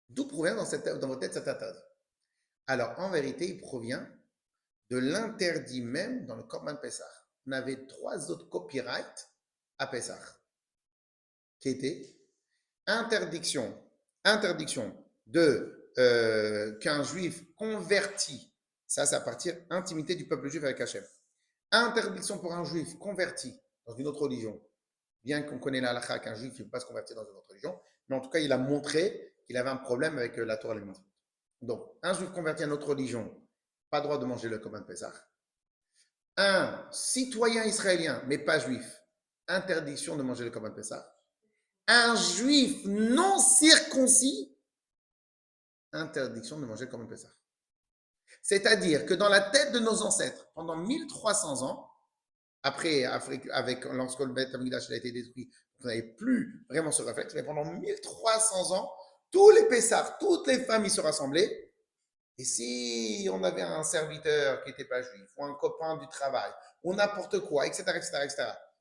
D'où provient dans votre tête cet interdit? Alors, en vérité, il provient de l'interdit même dans le Korban Pessah. On avait 3 autres copyrights à Pessah, qui étaient interdiction de qu'un juif converti, ça c'est à partir intimité du peuple juif avec Hachem. Interdiction pour un juif converti dans une autre religion, bien qu'on connaît la halakha qu'un juif ne peut pas se convertir dans une autre religion, mais en tout cas il a montré qu'il avait un problème avec la Torah et les mitzvot. Donc un juif converti à une autre religion, pas droit de manger le Korban Pessah. Un citoyen israélien, mais pas juif, interdiction de manger le Korban Pessah. Un juif non circoncis, interdiction de manger le Korban Pessah. C'est-à-dire que dans la tête de nos ancêtres, pendant 1300 ans, après, lorsque le Beth Amikdash a été détruit, on n'avait plus vraiment ce réflexe, mais pendant 1300 ans, tous les Pessahs, toutes les familles se rassemblaient. Et si on avait un serviteur qui n'était pas juif, ou un copain du travail, ou n'importe quoi, etc.,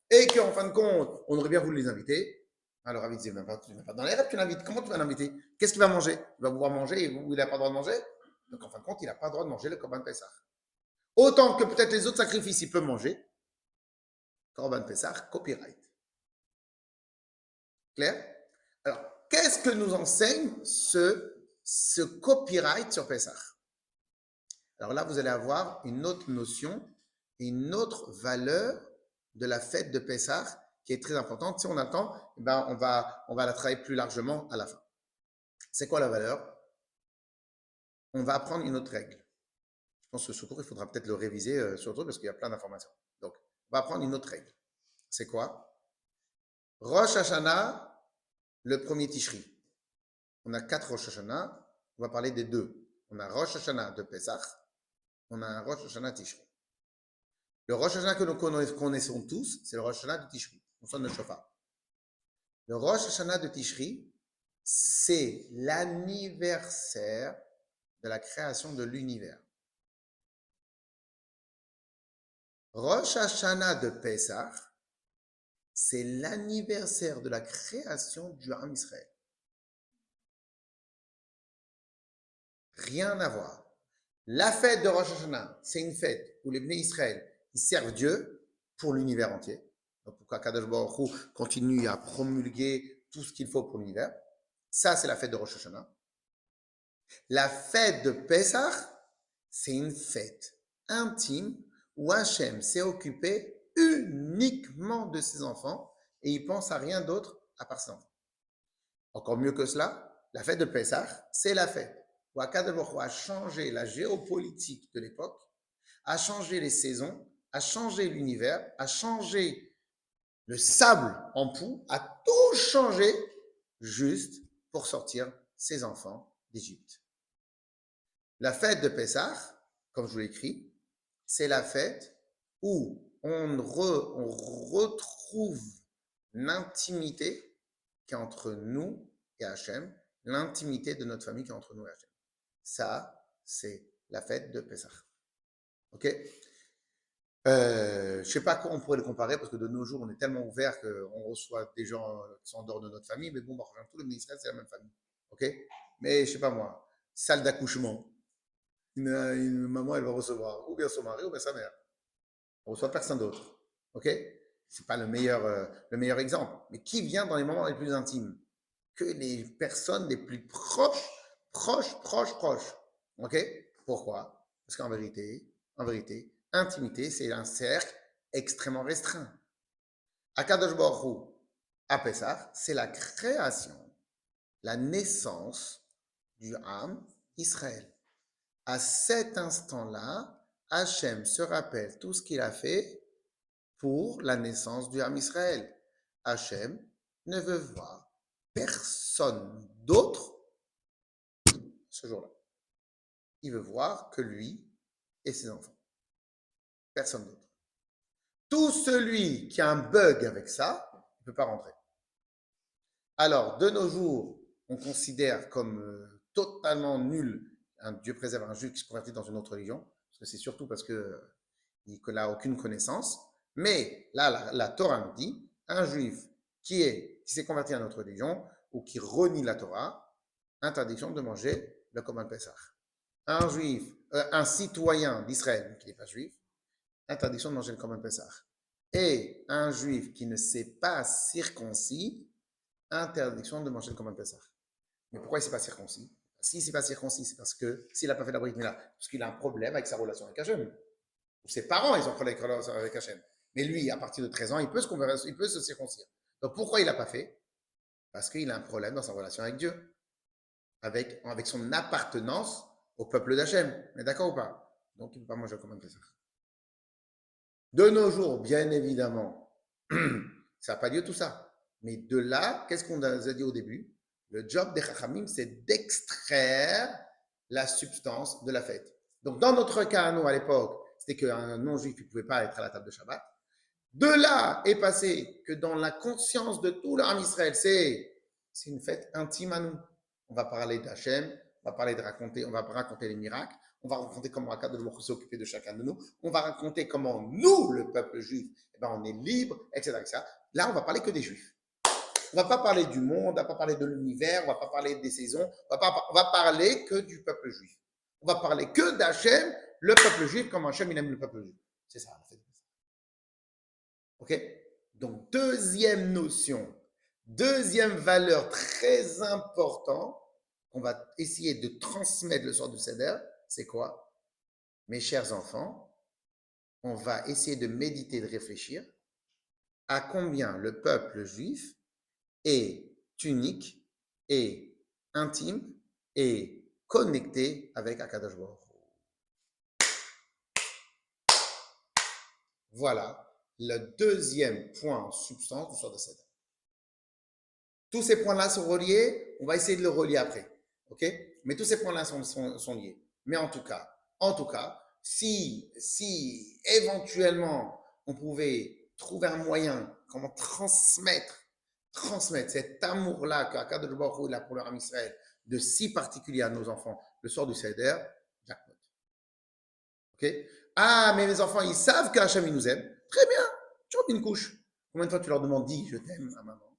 et qu'en fin de compte, on aurait bien voulu les inviter, alors Ravi disait, tu ne vas pas dans les rêves, tu l'invites. Comment tu vas l'inviter? Qu'est-ce qu'il va manger? Il va pouvoir manger et vous, il n'a pas le droit de manger? Donc en fin de compte, il n'a pas le droit de manger le Korban Pessah. Autant que peut-être les autres sacrifices, il peut manger. Korban Pessah, copyright. Clair? Alors, qu'est-ce que nous enseigne ce copyright sur Pessah? Alors là, vous allez avoir une autre notion, une autre valeur de la fête de Pessah qui est très importante. Si on a le temps, ben on va la travailler plus largement à la fin. C'est quoi la valeur? On va apprendre une autre règle. Je pense que ce cours, il faudra peut-être le réviser surtout parce qu'il y a plein d'informations. Donc, on va apprendre une autre règle. C'est quoi? Rosh Hashanah, le premier Tishri. On a 4 Rosh Hashanah. On va parler des 2. On a Rosh Hashanah de Pessah. On a un Rosh Hashanah Tishri. Le Rosh Hashanah que nous connaissons tous, c'est le Rosh Hashanah de Tishri. On sonne le shofar. Le Rosh Hashanah de Tishri, c'est l'anniversaire de la création de l'univers. Rosh Hashanah de Pessah, c'est l'anniversaire de la création du Ham Israël. Rien à voir. La fête de Rosh Hashanah, c'est une fête où les Bnei Israël, ils servent Dieu pour l'univers entier. Donc pourquoi Kadosh Baruch Hu continue à promulguer tout ce qu'il faut pour l'univers. Ça, c'est la fête de Rosh Hashanah. La fête de Pessah, c'est une fête intime où Hachem s'est occupé uniquement de ses enfants et il pense à rien d'autre à part ses enfants. Encore mieux que cela, la fête de Pessah, c'est la fête où Akadosh Baruch Hu a changé la géopolitique de l'époque, a changé les saisons, a changé l'univers, a changé le sable en poux, a tout changé juste pour sortir ses enfants d'Égypte. La fête de Pessah, comme je vous l'ai écrit, c'est la fête où on retrouve l'intimité qui est entre nous et Hachem, l'intimité de notre famille qui est entre nous et Hachem. Ça, c'est la fête de Pessah. Ok? Je ne sais pas à quoi on pourrait le comparer parce que de nos jours, on est tellement ouvert qu'on reçoit des gens qui sont en dehors de notre famille, mais bon, tout le monde Israël, c'est la même famille. Ok? Mais je ne sais pas moi, salle d'accouchement, une maman, elle va recevoir ou bien son mari ou bien sa mère. On ne reçoit personne d'autre. Ok? C'est pas le meilleur exemple. Mais qui vient dans les moments les plus intimes? Que les personnes les plus proches. Ok? Pourquoi? Parce qu'en vérité, intimité, c'est un cercle extrêmement restreint. Akadosh Baruch Hu, à Pessah, c'est la création, la naissance du Ham Israël. À cet instant-là, Hachem se rappelle tout ce qu'il a fait pour la naissance du Ham Israël. Hachem ne veut voir personne d'autre ce jour-là. Il veut voir que lui et ses enfants. Personne d'autre. Tout celui qui a un bug avec ça, il ne peut pas rentrer. Alors, de nos jours, on considère comme totalement nul un Dieu préserve un juif qui se convertit dans une autre religion, parce que c'est surtout parce qu'il n'a aucune connaissance. Mais là, la Torah nous dit, un juif qui s'est converti à notre religion ou qui renie la Torah, interdiction de manger le Korban Pessah. Un juif, un citoyen d'Israël qui n'est pas juif, interdiction de manger le Korban Pessah. Et un juif qui ne s'est pas circoncis, interdiction de manger le Korban Pessah. Mais pourquoi il ne s'est pas circoncis? S'il ne s'est pas circoncis, c'est parce que s'il n'a pas fait la Brit Mila, parce qu'il a un problème avec sa relation avec Hachem. Ses parents, ils ont un problème avec Hachem. Mais lui, à partir de 13 ans, il peut se circoncire. Donc pourquoi il ne l'a pas fait? Parce qu'il a un problème dans sa relation avec Dieu, avec son appartenance au peuple d'Hachem. Mais d'accord ou pas? Donc il ne peut pas manger le Korban Pessah. De nos jours, bien évidemment, ça n'a pas lieu tout ça. Mais de là, qu'est-ce qu'on a dit au début? Le job des Chachamim, c'est d'extraire la substance de la fête. Donc, dans notre cas, nous, à l'époque, c'était qu'un non-juif ne pouvait pas être à la table de Shabbat. De là est passé que dans la conscience de tout l'âme Israël, c'est une fête intime à nous. On va parler d'Hachem, on va raconter les miracles, on va raconter comment Akadosh Baruch Hu s'est occupé de chacun de nous, on va raconter comment nous, le peuple juif, on est libre, etc., etc. Là, on va parler que des juifs. On ne va pas parler du monde, on ne va pas parler de l'univers, on ne va pas parler des saisons, on va parler que du peuple juif. On va parler que d'Hachem, le peuple juif, comme Hachem il aime le peuple juif. C'est ça, la fête. Ok? Donc, deuxième notion, deuxième valeur très importante qu'on va essayer de transmettre le soir du Seder, c'est quoi? Mes chers enfants, on va essayer de méditer, de réfléchir à combien le peuple juif est unique et intime et connecté avec Akadosh Baruch Hu. Voilà le deuxième point en substance du soir de Seder. Tous ces points-là sont reliés, on va essayer de le relier après. Ok? Mais tous ces points-là sont liés. Mais en tout cas, si éventuellement on pouvait trouver un moyen, comment transmettre cet amour-là qu'Akadosh Baruch Hu a pour le Ham Israël, de si particulier à nos enfants, le soir du Seder, jackpot. Ok? Ah, mais mes enfants, ils savent qu'Hachem, il nous aime. Très bien, tu remets une couche. Combien de fois tu leur demandes, dis, je t'aime à maman?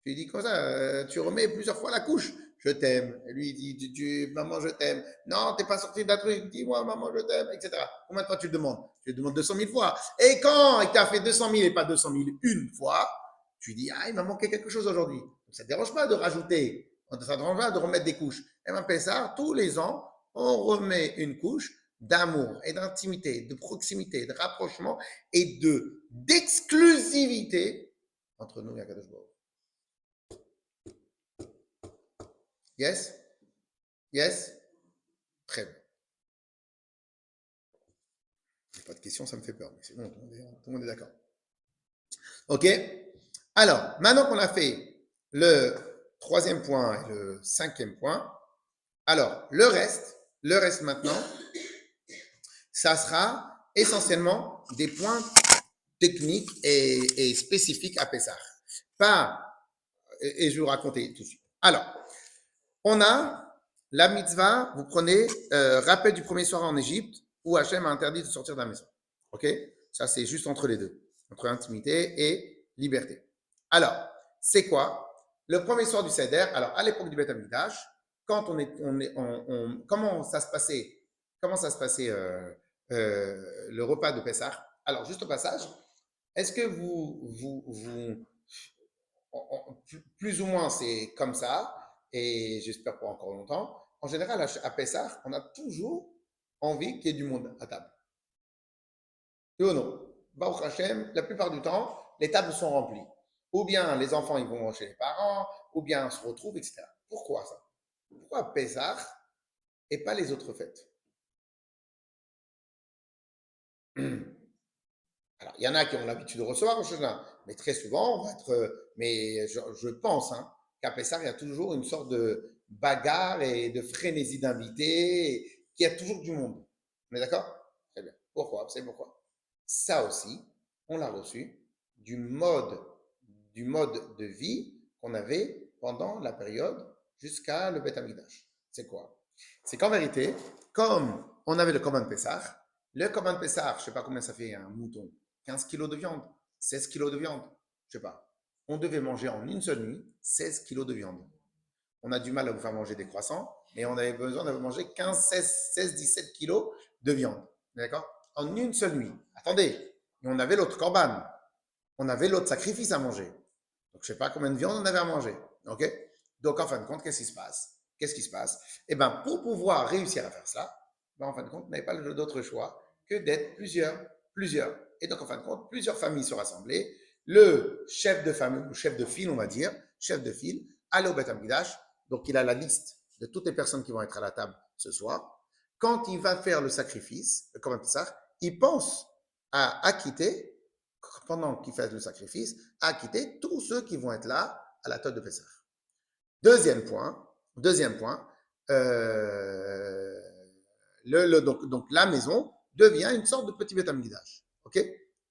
Tu lui dis comme ça, tu remets plusieurs fois la couche. Je t'aime. Et lui, il dit, maman, je t'aime. Non, t'es pas sorti d'un truc. Dis-moi, maman, je t'aime, etc. Combien de fois tu le demandes? Tu le demandes 200 000 fois. Et quand il t'a fait 200 000 et pas 200 000 une fois, tu dis, ah, il m'a manqué quelque chose aujourd'hui. Ça ne te dérange pas de rajouter. Ça ne te dérange pas de remettre des couches. Et m'appelle ça, tous les ans, on remet une couche d'amour et d'intimité, de proximité, de rapprochement et d'exclusivité entre nous et Akadosh Baruch Hu. Yes? Yes? Très bien. Il n'y a pas de questions, ça me fait peur, mais c'est bon, tout le monde est d'accord. Ok? Alors, maintenant qu'on a fait le troisième point et le cinquième point, alors, le reste maintenant, ça sera essentiellement des points techniques et spécifiques à Pessah. pas, et je vais vous raconter tout de suite. Alors, on a la mitzvah, vous prenez rappel du premier soir en Égypte où Hachem a interdit de sortir de la maison. Ok? Ça, c'est juste entre les deux, entre intimité et liberté. Alors, c'est quoi? Le premier soir du Seder, alors à l'époque du Beth Amikdash, quand comment ça se passait, le repas de Pessah? Alors, juste au passage, est-ce que plus ou moins c'est comme ça, et j'espère pas encore longtemps. En général, à Pessah, on a toujours envie qu'il y ait du monde à table. Oui ou non? Baruch Hashem, la plupart du temps, les tables sont remplies. Ou bien les enfants ils vont chez les parents, ou bien on se retrouve, etc. Pourquoi ça? Pourquoi Pessah et pas les autres fêtes? Alors, il y en a qui ont l'habitude de recevoir au Shana, mais très souvent, on va être. Mais je pense qu'à Pessah, il y a toujours une sorte de bagarre et de frénésie d'invités, qu'il y a toujours du monde. On est d'accord? Très bien. Pourquoi? Vous savez pourquoi? Ça aussi, on l'a reçu du mode, du mode de vie qu'on avait pendant la période jusqu'à le Beth Amikdash. C'est quoi? C'est qu'en vérité, comme on avait le Korban Pessah, le Korban Pessah, je ne sais pas combien ça fait un mouton, 15 kilos de viande, 16 kilos de viande, je ne sais pas. On devait manger en une seule nuit 16 kilos de viande. On a du mal à vous faire manger des croissants, mais on avait besoin de manger 15, 16, 17 kilos de viande. D'accord? En une seule nuit. Attendez, on avait l'autre corban. On avait l'autre sacrifice à manger. Donc, je ne sais pas combien de viande on avait à manger. OK? Donc, en fin de compte, qu'est-ce qui se passe? Qu'est-ce qui se passe? Eh bien, pour pouvoir réussir à faire ça, ben, en fin de compte, on n'avait pas d'autre choix que d'être plusieurs. Et donc, en fin de compte, plusieurs familles se rassemblaient. Le chef de famille, ou chef de file, on va dire, chef de file, allait au Beth Amikdash. Donc, il a la liste de toutes les personnes qui vont être à la table ce soir. Quand il va faire le sacrifice, comme ça, il pense à acquitter, pendant qu'il fait le sacrifice, à acquitter tous ceux qui vont être là à la table de Pessah. Deuxième point, euh, donc la maison devient une sorte de petit Beth Amikdash, ok?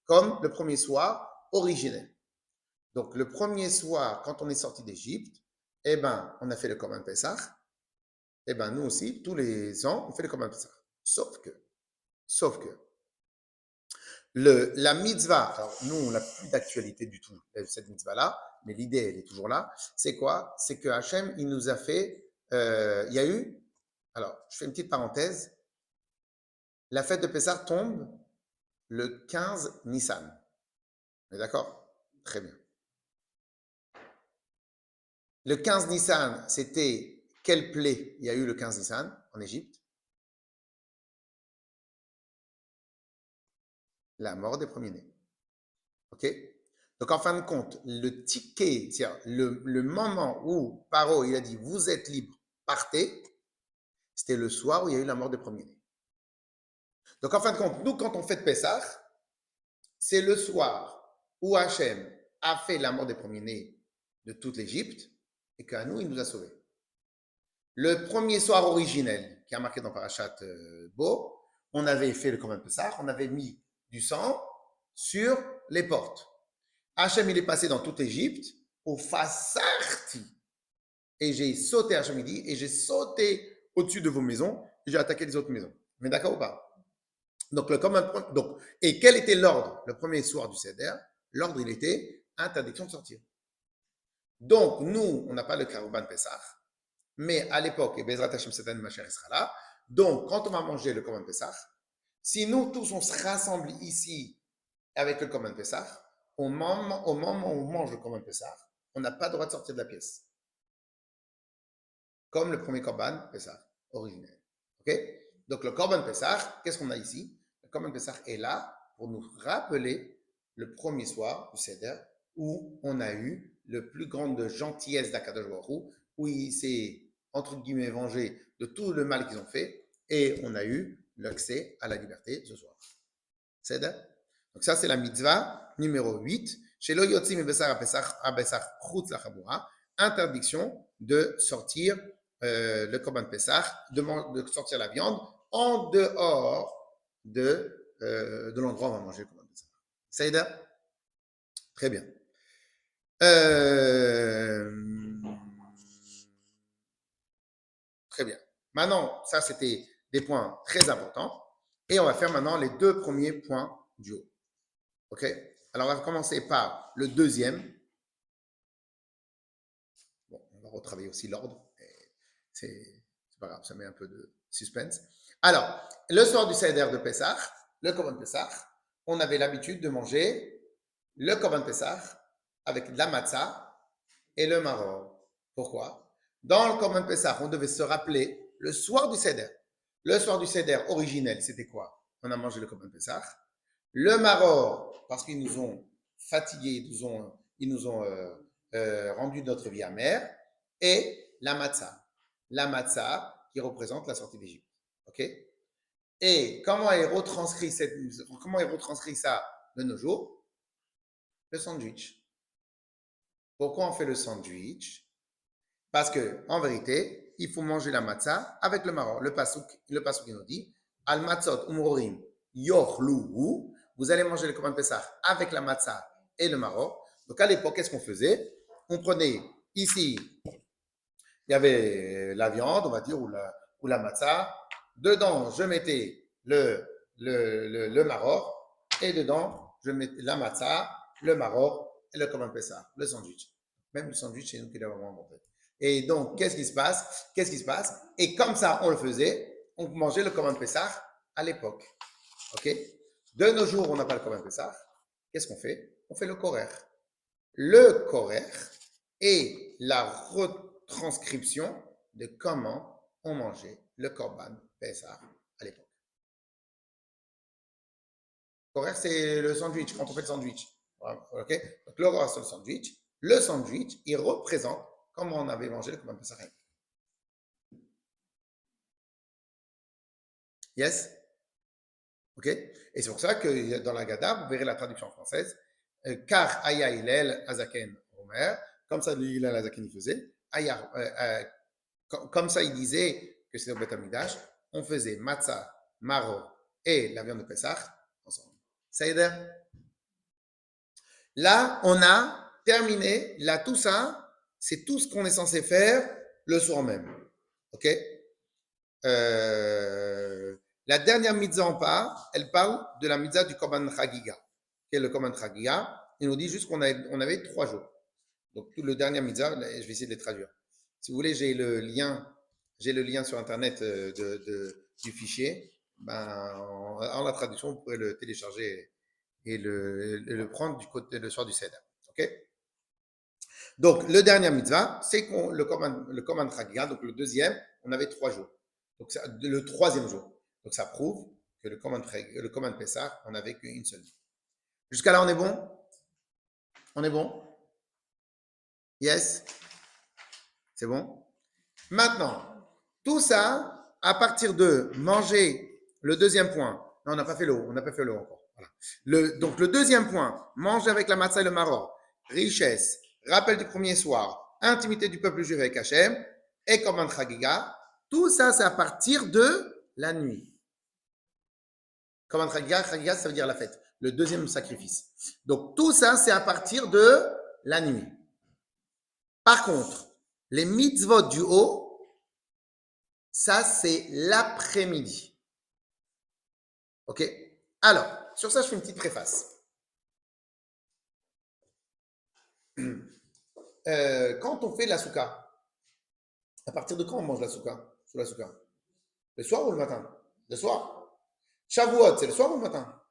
Comme le premier soir originel. Donc le premier soir, quand on est sorti d'Égypte, eh ben, on a fait le Korban Pessah. Eh ben, nous aussi, tous les ans, on fait le Korban Pessah. Sauf que, la mitzvah, alors nous, on n'a plus d'actualité du tout, cette mitzvah-là, mais l'idée, elle est toujours là. C'est quoi? C'est que Hachem, il nous a fait, il y a eu, alors, je fais une petite parenthèse, la fête de Pessah tombe le 15 Nissan. On est d'accord? Très bien. Le 15 Nissan, c'était quelle plaie il y a eu le 15 Nissan en Égypte? La mort des premiers-nés. OK? Donc, en fin de compte, le ticket, c'est-à-dire le moment où Paro, il a dit, vous êtes libre, partez, c'était le soir où il y a eu la mort des premiers-nés. Donc, en fin de compte, nous, quand on fait Pessah, c'est le soir où Hachem a fait la mort des premiers-nés de toute l'Égypte et qu'à nous, il nous a sauvés. Le premier soir originel, qui a marqué dans Parashat Bo, on avait fait le Korban Pessah, on avait mis du sang sur les portes. Hachem, il est passé dans toute l'Égypte, au Fassarti. Et j'ai sauté, Hachem, il dit, et j'ai sauté au-dessus de vos maisons, et j'ai attaqué les autres maisons. Mais d'accord ou pas? Donc, et quel était l'ordre? Le premier soir du Seder, l'ordre, il était interdiction de sortir. Donc, nous, on n'a pas le Korban Pessah, mais à l'époque, et Bezrat Hashem Satan Mashiach sera là, donc, quand on va manger le Korban Pessah, si nous tous, on se rassemble ici avec le Korban Pessah, au moment où on mange le Korban Pessah, on n'a pas le droit de sortir de la pièce. Comme le premier Korban Pessah originel. Ok? Donc, le Korban Pessah, qu'est-ce qu'on a ici? Le Korban Pessah est là pour nous rappeler le premier soir du Seder où on a eu le plus grande gentillesse d'Akadosh Baruch Hu, où il s'est, entre guillemets, vengé de tout le mal qu'ils ont fait, et on a eu l'accès à la liberté ce soir. Seder? Donc ça, c'est la mitzvah numéro 8. Chez Lo Yotzim et Bessar à Bessar Chutz la Chabura, interdiction de sortir le Korban Pessah, de sortir la viande en dehors de l'endroit où on va manger le Korban Pessah. Seder? Très bien. Euh, Très bien. Maintenant, ça, c'était des points très importants. Et on va faire maintenant les deux premiers points du haut. OK? Alors, on va commencer par le deuxième. Bon, on va retravailler aussi l'ordre. C'est pas grave, ça met un peu de suspense. Alors, le soir du Seder de Pessah, le Korban Pessah, on avait l'habitude de manger le Korban Pessah avec de la matzah et le maror. Pourquoi? Dans le Korban Pessah, on devait se rappeler le soir du Seder. Le soir du Seder originel, c'était quoi? On a mangé le Korban Pessah. Le maror, parce qu'ils nous ont fatigués, ils nous ont rendu notre vie amère. Et la matzah. La matzah qui représente la sortie d'Égypte. OK? Et comment est retranscrit ça de nos jours? Le sandwich. Pourquoi on fait le sandwich? Parce que, en vérité, il faut manger la matzah avec le maror. Le pasuk qui nous dit Al matzot umrorim yochluhu. Vous allez manger le Korban Pessah avec la matzah et le maror. Donc à l'époque, qu'est-ce qu'on faisait? On prenait ici, il y avait la viande, on va dire, ou la matzah. Dedans, je mettais le maror. Et dedans, je mettais la matzah, le maror et le Korban Pessah, le sandwich. Même le sandwich, c'est nous qui l'avons inventé. Et donc, qu'est-ce qui se passe? Et comme ça, on le faisait, on mangeait le Korban Pessah à l'époque. OK? De nos jours, on n'a pas le Korban Pessah. Qu'est-ce qu'on fait? On fait le korer. Le korer est la retranscription de comment on mangeait le Korban Pessah à l'époque. Korer, c'est le sandwich, quand on fait le sandwich. OK? Donc, le korer, c'est le sandwich. Le sandwich, il représente comment on avait mangé le Korban Pessah. Yes? OK? Et c'est pour ça que dans la Gada, vous verrez la traduction française. Car Aya Hillel Azaken Omer, comme ça Hillel Azaken il faisait, comme ça il disait que c'était au Beth Amidash, on faisait matzah, maro et la viande de Pessah ensemble. Seider? Là, on a terminé. Là, tout ça, c'est tout ce qu'on est censé faire le soir même. OK? La dernière mitzvah en part, elle parle de la mitzvah du Korban Chagiga. Quel est le Korban Chagiga? Il nous dit juste qu'on avait 3 jours. Donc, tout le dernier mitzvah, je vais essayer de les traduire. Si vous voulez, j'ai le lien sur Internet du fichier. En la traduction, vous pouvez le télécharger et le prendre le soir du Seder. OK? Donc, le dernier mitzvah, c'est le Korban Chagiga, donc le deuxième, on avait 3 jours. Donc, le troisième jour. Donc, ça prouve que le Korban Pessah, on n'avait qu'une seule vie. Jusqu'à là, on est bon? On est bon? Yes? C'est bon? Maintenant, tout ça, à partir de manger le deuxième point. Non, on n'a pas fait l'eau. On n'a pas fait l'eau encore. Voilà. Donc, le deuxième point, manger avec la matzah et le maror, richesse, rappel du premier soir, intimité du peuple juif avec Hachem, et Korban Chagiga, tout ça, c'est à partir de la nuit. Korban Chagiga, ça veut dire la fête, le deuxième sacrifice. Donc, tout ça, c'est à partir de la nuit. Par contre, les mitzvot du haut, ça, c'est l'après-midi. OK? Alors, sur ça, je fais une petite préface. Quand on fait la souka, à partir de quand on mange la souka? Sur la souka? Le soir ou le matin? Le soir. Shavuot, c'est le soir ou le matin?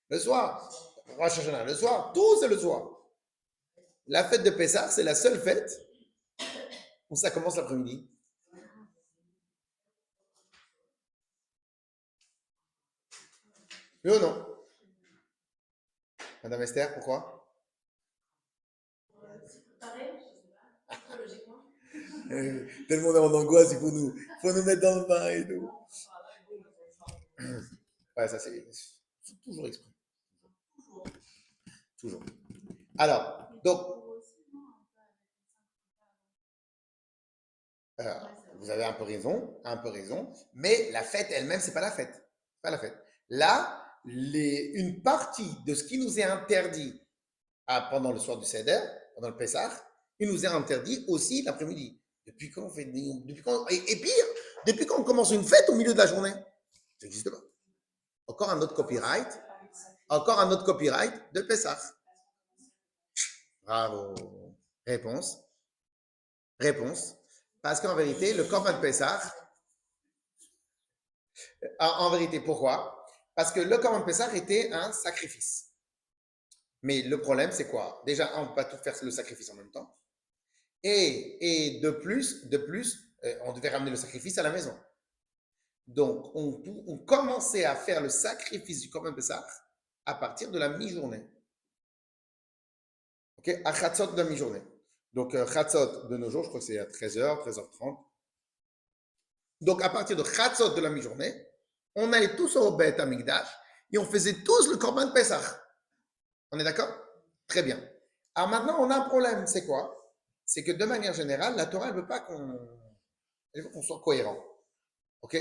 Le soir. Rosh Hashanah, le soir. Tout, c'est le soir. La fête de Pessah, c'est la seule fête où ça commence l'après-midi. Oui ou non? Madame Esther, pourquoi? Tout le monde est en angoisse, il faut nous mettre dans le bain et tout. Ouais, ça c'est toujours exprès. Toujours. Alors, donc, vous avez un peu raison, mais la fête elle-même, c'est pas la fête. Pas la fête. Là, une partie de ce qui nous est interdit pendant le soir du Seder, pendant le Pessah, il nous est interdit aussi l'après-midi. Depuis quand on fait depuis quand, et pire, depuis quand on commence une fête au milieu de la journée? Ça n'existe pas. Encore un autre copyright. Encore un autre copyright de Pessah. Bravo. Réponse. Réponse. Parce qu'en vérité, le Corban de Pessah, en vérité, pourquoi? Parce que le Corban de Pessah était un sacrifice. Mais le problème, c'est quoi? Déjà, on ne peut pas tout faire le sacrifice en même temps. Et de plus, on devait ramener le sacrifice à la maison. Donc, on commençait à faire le sacrifice du Corban Pessah à partir de la mi-journée. Ok? À Chatzot de la mi-journée. Donc, Chatzot de nos jours, je crois que c'est à 13h, 13h30. Donc, à partir de Chatzot de la mi-journée, on allait tous au Beth Amikdash et on faisait tous le Corban Pessah. On est d'accord? Très bien. Alors maintenant, on a un problème. C'est quoi? C'est que de manière générale, la Torah, elle veut pas elle veut qu'on soit cohérent. Ok?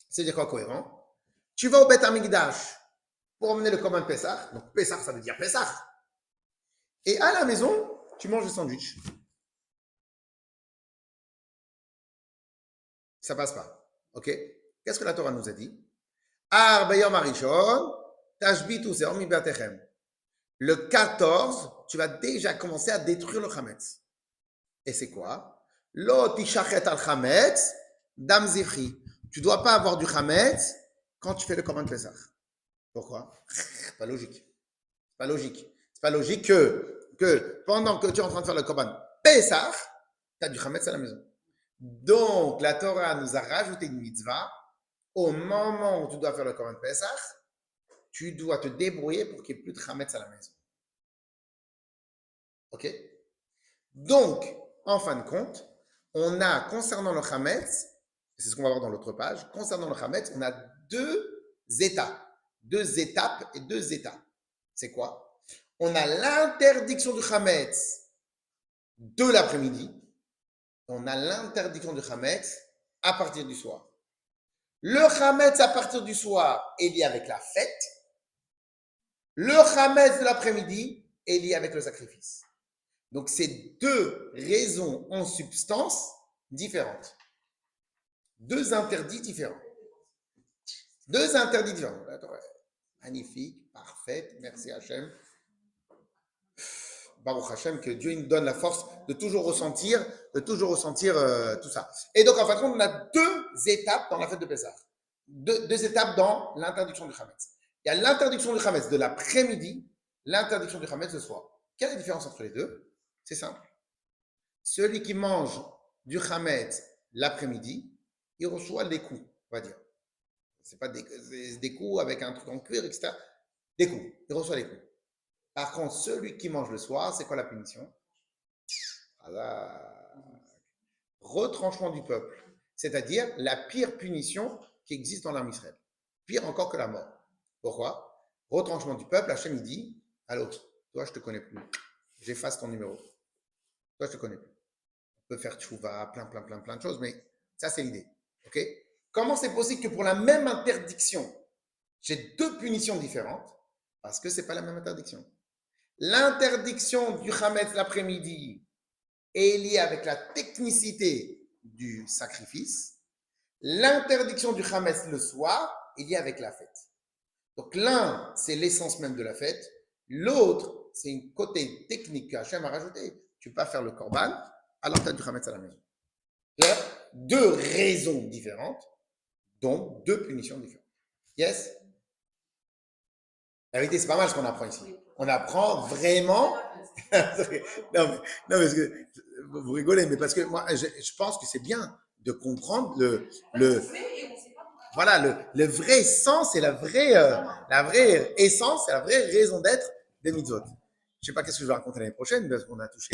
C'est-à-dire quoi cohérent? Tu vas au Beth Amikdash pour emmener le Corban Pessah. Donc Pessah, ça veut dire Pessah. Et à la maison, tu manges le sandwich. Ça passe pas. Ok? Qu'est-ce que la Torah nous a dit? Ar beyom harishon, tashbitu seor mi be'atechem. Le 14, tu vas déjà commencer à détruire le chametz. Et c'est quoi? Lo tishachet al chametz, dam zifri. Tu ne dois pas avoir du chametz quand tu fais le Corban Pessah. Pourquoi? C'est pas logique. C'est pas logique. C'est pas logique que pendant que tu es en train de faire le Corban Pessah, tu as du chametz à la maison. Donc, la Torah nous a rajouté une mitzvah. Au moment où tu dois faire le Corban Pessah, tu dois te débrouiller pour qu'il n'y ait plus de chametz à la maison. Ok? Donc, en fin de compte, on a, concernant le chametz, c'est ce qu'on va voir dans l'autre page, concernant le chametz, on a deux étapes. Deux étapes et deux états. C'est quoi? On a l'interdiction du chametz de l'après-midi. On a l'interdiction du chametz à partir du soir. Le chametz à partir du soir est lié avec la fête. Le chametz de l'après-midi est lié avec le sacrifice. Donc, c'est deux raisons en substance différentes. Deux interdits différents. Deux interdits différents. Magnifique, parfaite, merci Hachem. Baruch Hachem, que Dieu nous donne la force de toujours ressentir tout ça. Et donc, en fin de compte, on a deux étapes dans la fête de Pessah. Deux étapes dans l'interdiction du chametz. Il y a l'interdiction du chametz de l'après-midi, l'interdiction du chametz le soir. Quelle est la différence entre les deux? C'est simple. Celui qui mange du chametz l'après-midi, il reçoit des coups, on va dire. C'est pas des coups avec un truc en cuir, etc. Des coups. Il reçoit des coups. Par contre, celui qui mange le soir, c'est quoi la punition? Retranchement du peuple. C'est-à-dire la pire punition qui existe dans l'armée Israël. Pire encore que la mort. Pourquoi? Retranchement du peuple, Hachem il dit, allô, toi je te connais plus. J'efface ton numéro. Toi je te connais plus. On peut faire tchouva, plein de choses, mais ça c'est l'idée. Ok? Comment c'est possible que pour la même interdiction, j'ai deux punitions différentes? Parce que c'est pas la même interdiction. L'interdiction du chametz l'après-midi est liée avec la technicité du sacrifice. L'interdiction du chametz le soir est liée avec la fête. Donc l'un, c'est l'essence même de la fête. L'autre, c'est une côté technique que Hachem a rajouté. Tu ne peux pas faire le korban, alors tu as du chametz à la maison. Deux raisons différentes, donc deux punitions différentes. Yes? La vérité, c'est pas mal ce qu'on apprend ici. On apprend vraiment. non, mais parce que vous rigolez, mais parce que moi, je pense que c'est bien de comprendre le vrai sens et la vraie essence et la vraie raison d'être des mitzvot. Je sais pas qu'est-ce que je vais raconter l'année prochaine, parce qu'on a touché.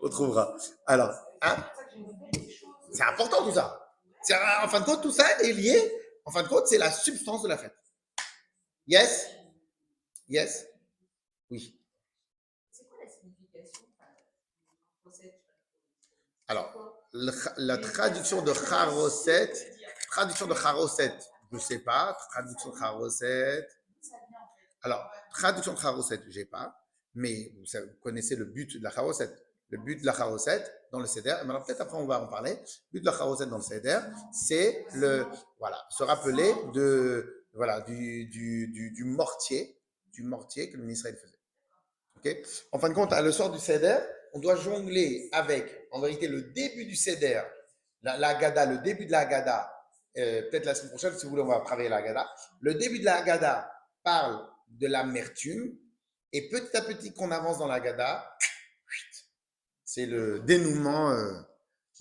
On trouvera. Alors, hein? C'est important tout ça. En fin de compte, tout ça est lié. En fin de compte, c'est la substance de la fête. Yes? Yes? Oui. C'est quoi la signification Alors, la traduction de charoset, je ne sais pas. Traduction de charoset. Alors, traduction de charoset, je n'ai pas. Mais vous connaissez le but de la Charoset. Le but de la Charoset dans le Seder, et maintenant peut-être après on va en parler, le but de la Charoset dans le Seder, c'est se rappeler du mortier que le ministre faisait. Okay. En fin de compte, à le soir du Seder, on doit jongler avec, en vérité, le début du Seder, la Haggadah, le début de la Haggadah, peut-être la semaine prochaine, si vous voulez, on va travailler la Haggadah. Le début de la Haggadah parle de l'amertume, et petit à petit qu'on avance dans la Haggadah, c'est le dénouement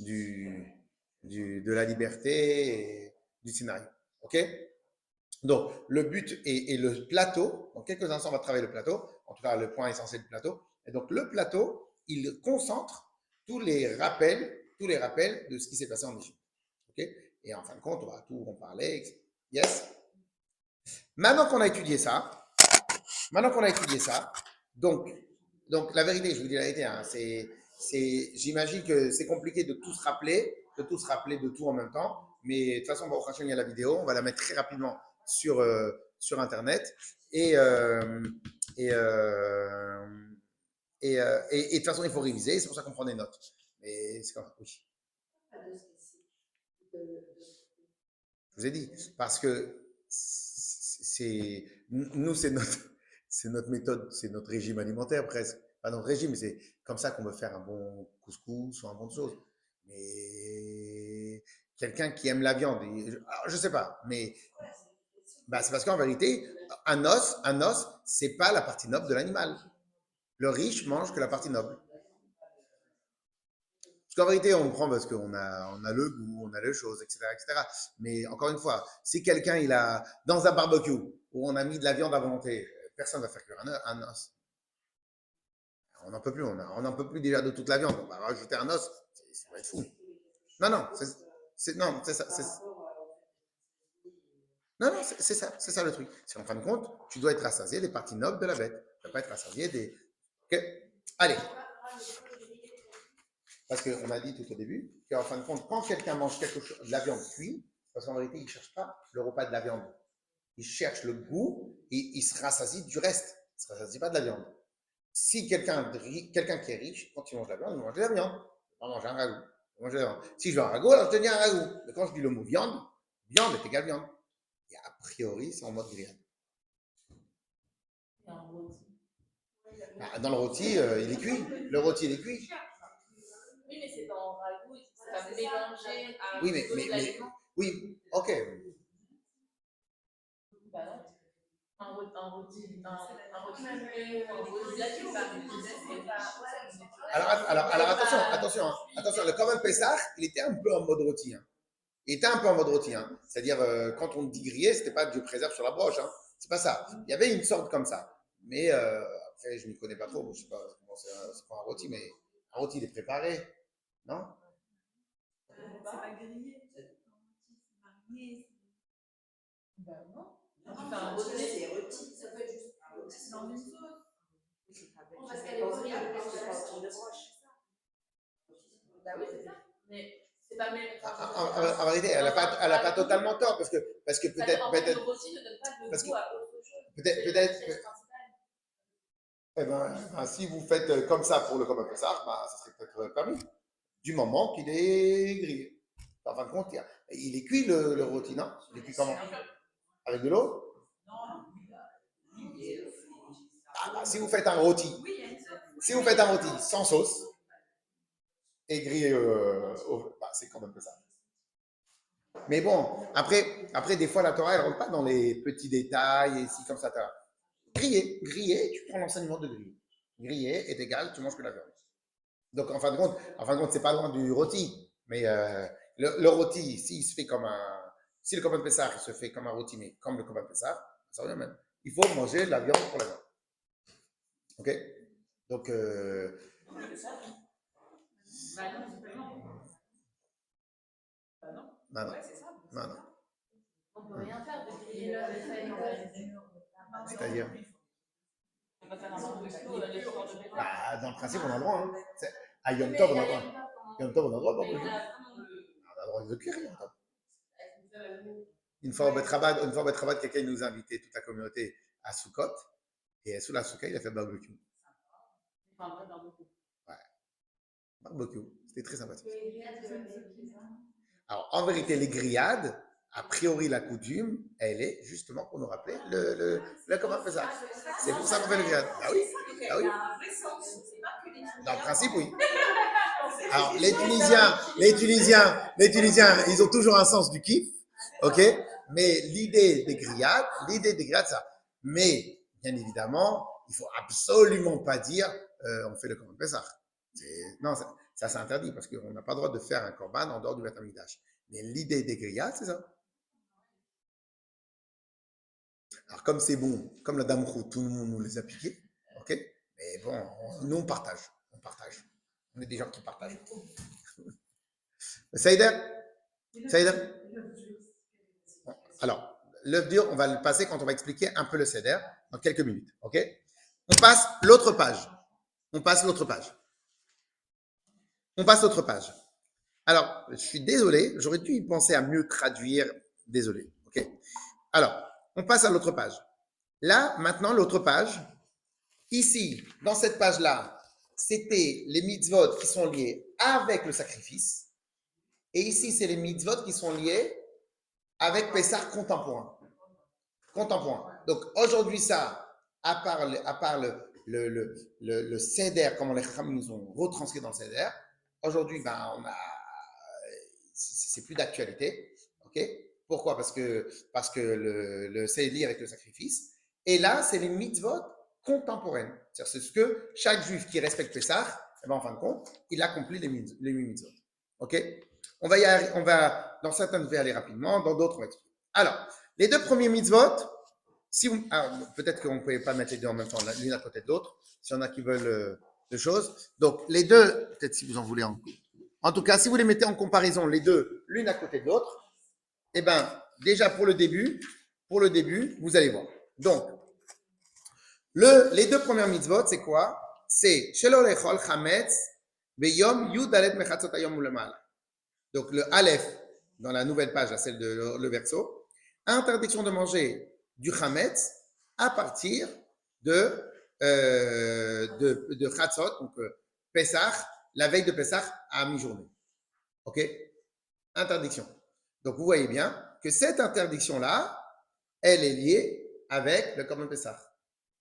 de la liberté et du scénario. OK? Donc, le but est le plateau. Dans quelques instants, on va travailler le plateau. En tout cas, le point essentiel du plateau. Et donc, le plateau, il concentre tous les rappels de ce qui s'est passé en Égypte. OK? Et en fin de compte, on va tout en parler. Yes? Maintenant qu'on a étudié ça, donc la vérité, je vous dis la vérité, hein, j'imagine que c'est compliqué de tout se rappeler, de tout en même temps. Mais de toute façon, on va enchaîner la vidéo, on va la mettre très rapidement sur Internet. Et de toute façon, il faut réviser, c'est pour ça qu'on prend des notes. Mais c'est comme ça, oui. Je vous ai dit, parce que nous, c'est notre méthode, c'est notre régime alimentaire presque. Pas notre régime, mais c'est comme ça qu'on veut faire un bon couscous ou un bon chose. Mais quelqu'un qui aime la viande, je sais pas, mais c'est parce qu'en vérité, un os, c'est pas la partie noble de l'animal. Le riche mange que la partie noble. Parce qu'en vérité, on prend parce qu'on a le goût, on a les choses, etc., etc. Mais encore une fois, si quelqu'un, dans un barbecue où on a mis de la viande à volonté, personne ne va faire cuire un os. On n'en peut plus, on n'en peut plus déjà de toute la viande. On va rajouter un os, ça va être fou. Non, c'est ça le truc. C'est en fin de compte, tu dois être rassasié des parties nobles de la bête. Tu ne dois pas être rassasié des. Okay. Allez. Parce qu'on a dit tout au début qu'en fin de compte, quand quelqu'un mange de la viande cuite, parce qu'en vérité, il ne cherche pas le repas de la viande. Il cherche le goût et il se rassasie du reste. Il ne se rassasie pas de la viande. Si quelqu'un qui est riche, quand il mange de la viande, il mange de la viande. Il va manger un ragoût. Si je veux un ragoût, alors je te dis un ragoût. Mais quand je dis le mot viande est égal viande. Et a priori, c'est en mode grillade. Dans le rôti, il est cuit. Le rôti, il est cuit. Oui, mais c'est dans ragoût, c'est pas mélangé à. Oui, mais oui, ok. Bah non. Un rôti. Alors attention, le Korban Pessah, il était un peu en mode rôti. C'est-à-dire, quand on dit grillé, c'était pas Dieu préserve sur la broche. Hein. C'est pas ça. Il y avait une sorte comme ça. Mais après, je ne m'y connais pas trop. Je sais pas comment c'est pas un rôti, mais un rôti, il est préparé. Non? C'est pas grillé. C'est mariné. Ben non. Enfin, c'est rôti. Ça peut être juste dans une sauce. Parce qu'elle est aussi avec de broche. Bah oui, c'est ça. Mais c'est pas même. En réalité, elle n'a pas totalement tort parce que peut-être. Le rôti ne donne pas de goût à autre chose. Peut-être. Eh ben, si vous faites comme ça pour le Korban Pessah, ça serait peut-être permis. Du moment qu'il est grillé. En fin de compte, il est cuit le rôti, non? Il est cuit comment? Avec de l'eau? Non. Si vous faites un rôti, sans sauce et grillé, c'est quand même que ça. Mais bon, après des fois, la Torah, elle ne rentre pas dans les petits détails et si comme ça. Grillé, tu prends l'enseignement de griller. Grillé est égal, tu manges que la viande. Donc, en fin de compte, c'est pas loin du rôti. Mais le rôti, s'il se fait comme si le Korban Pessah il se fait comme un rôti, mais comme le Korban Pessah, ça revient même. Il faut manger de la viande pour la viande. Ok? Donc, non. On peut rien faire de griller le C'est-à-dire? Dans le principe, on a le droit. Hein. À Yom Tov, on a le droit. Yom Tov, on a le droit. On a le droit de cuire. Une fois au Bet Chabad, quelqu'un nous a invité, toute la communauté, à Sukkot. Et sous la Soukha, il a fait barbecue. Enfin, pas barbecue. Barbecue. C'était très sympathique. Alors, en vérité, les grillades, a priori, la coutume, elle est justement pour nous rappeler comment on fait ça. C'est pour ça qu'on fait les grillades. Ah oui, ah oui. Dans le principe, oui. Alors, les Tunisiens, ils ont toujours un sens du kiff, ok? Mais l'idée des grillades, ça. Mais, bien évidemment, il faut absolument pas dire, on fait le Corban Pessah. Non, ça c'est interdit parce qu'on n'a pas le droit de faire un Corban en dehors du Beth Amikdash. Mais l'idée des grillades, c'est ça. Alors, comme c'est bon, comme la Dame Roux, tout le monde nous les a piqués, ok? Mais bon, nous on partage. On est des gens qui partagent. Saïder? Alors, l'œuf dur, on va le passer quand on va expliquer un peu le Seder dans quelques minutes, ok? On passe l'autre page. Alors, je suis désolé, j'aurais dû y penser à mieux traduire. Désolé, ok? Alors, on passe à l'autre page. Là, maintenant, l'autre page. Ici, dans cette page-là, c'était les mitzvot qui sont liés avec le sacrifice. Et ici, c'est les mitzvot qui sont liés avec Pessah contemporain. Donc, aujourd'hui, ça, à part le Seder, comment les Chachamim nous ont retranscrit dans le Seder, aujourd'hui, c'est plus d'actualité. Ok? Pourquoi? Parce que le Seder avec le sacrifice. Et là, c'est les mitzvot contemporaines. C'est ce que chaque juif qui respecte Pessah, en fin de compte, il accomplit les mitzvot. Ok? On va, dans certains, on va aller rapidement, dans d'autres, on va expliquer. Alors, les deux premiers mitzvot, peut-être qu'on ne pouvait pas mettre les deux en même temps, l'une à côté de l'autre, s'il y en a qui veulent deux choses. Donc, les deux, peut-être si vous en voulez en tout cas, si vous les mettez en comparaison, les deux, l'une à côté de l'autre, eh bien, déjà pour le début, vous allez voir. Donc, les deux premières mitzvot, c'est quoi? C'est Shelo lechol chametz beyom yud alet mechatzot hayom ulemala. Donc, le Aleph, dans la nouvelle page, là, celle de le verso, interdiction de manger du chametz à partir de Chatzot, donc Pessah, la veille de Pessah à mi-journée. Ok? Interdiction. Donc, vous voyez bien que cette interdiction-là, elle est liée avec le Corban Pessah.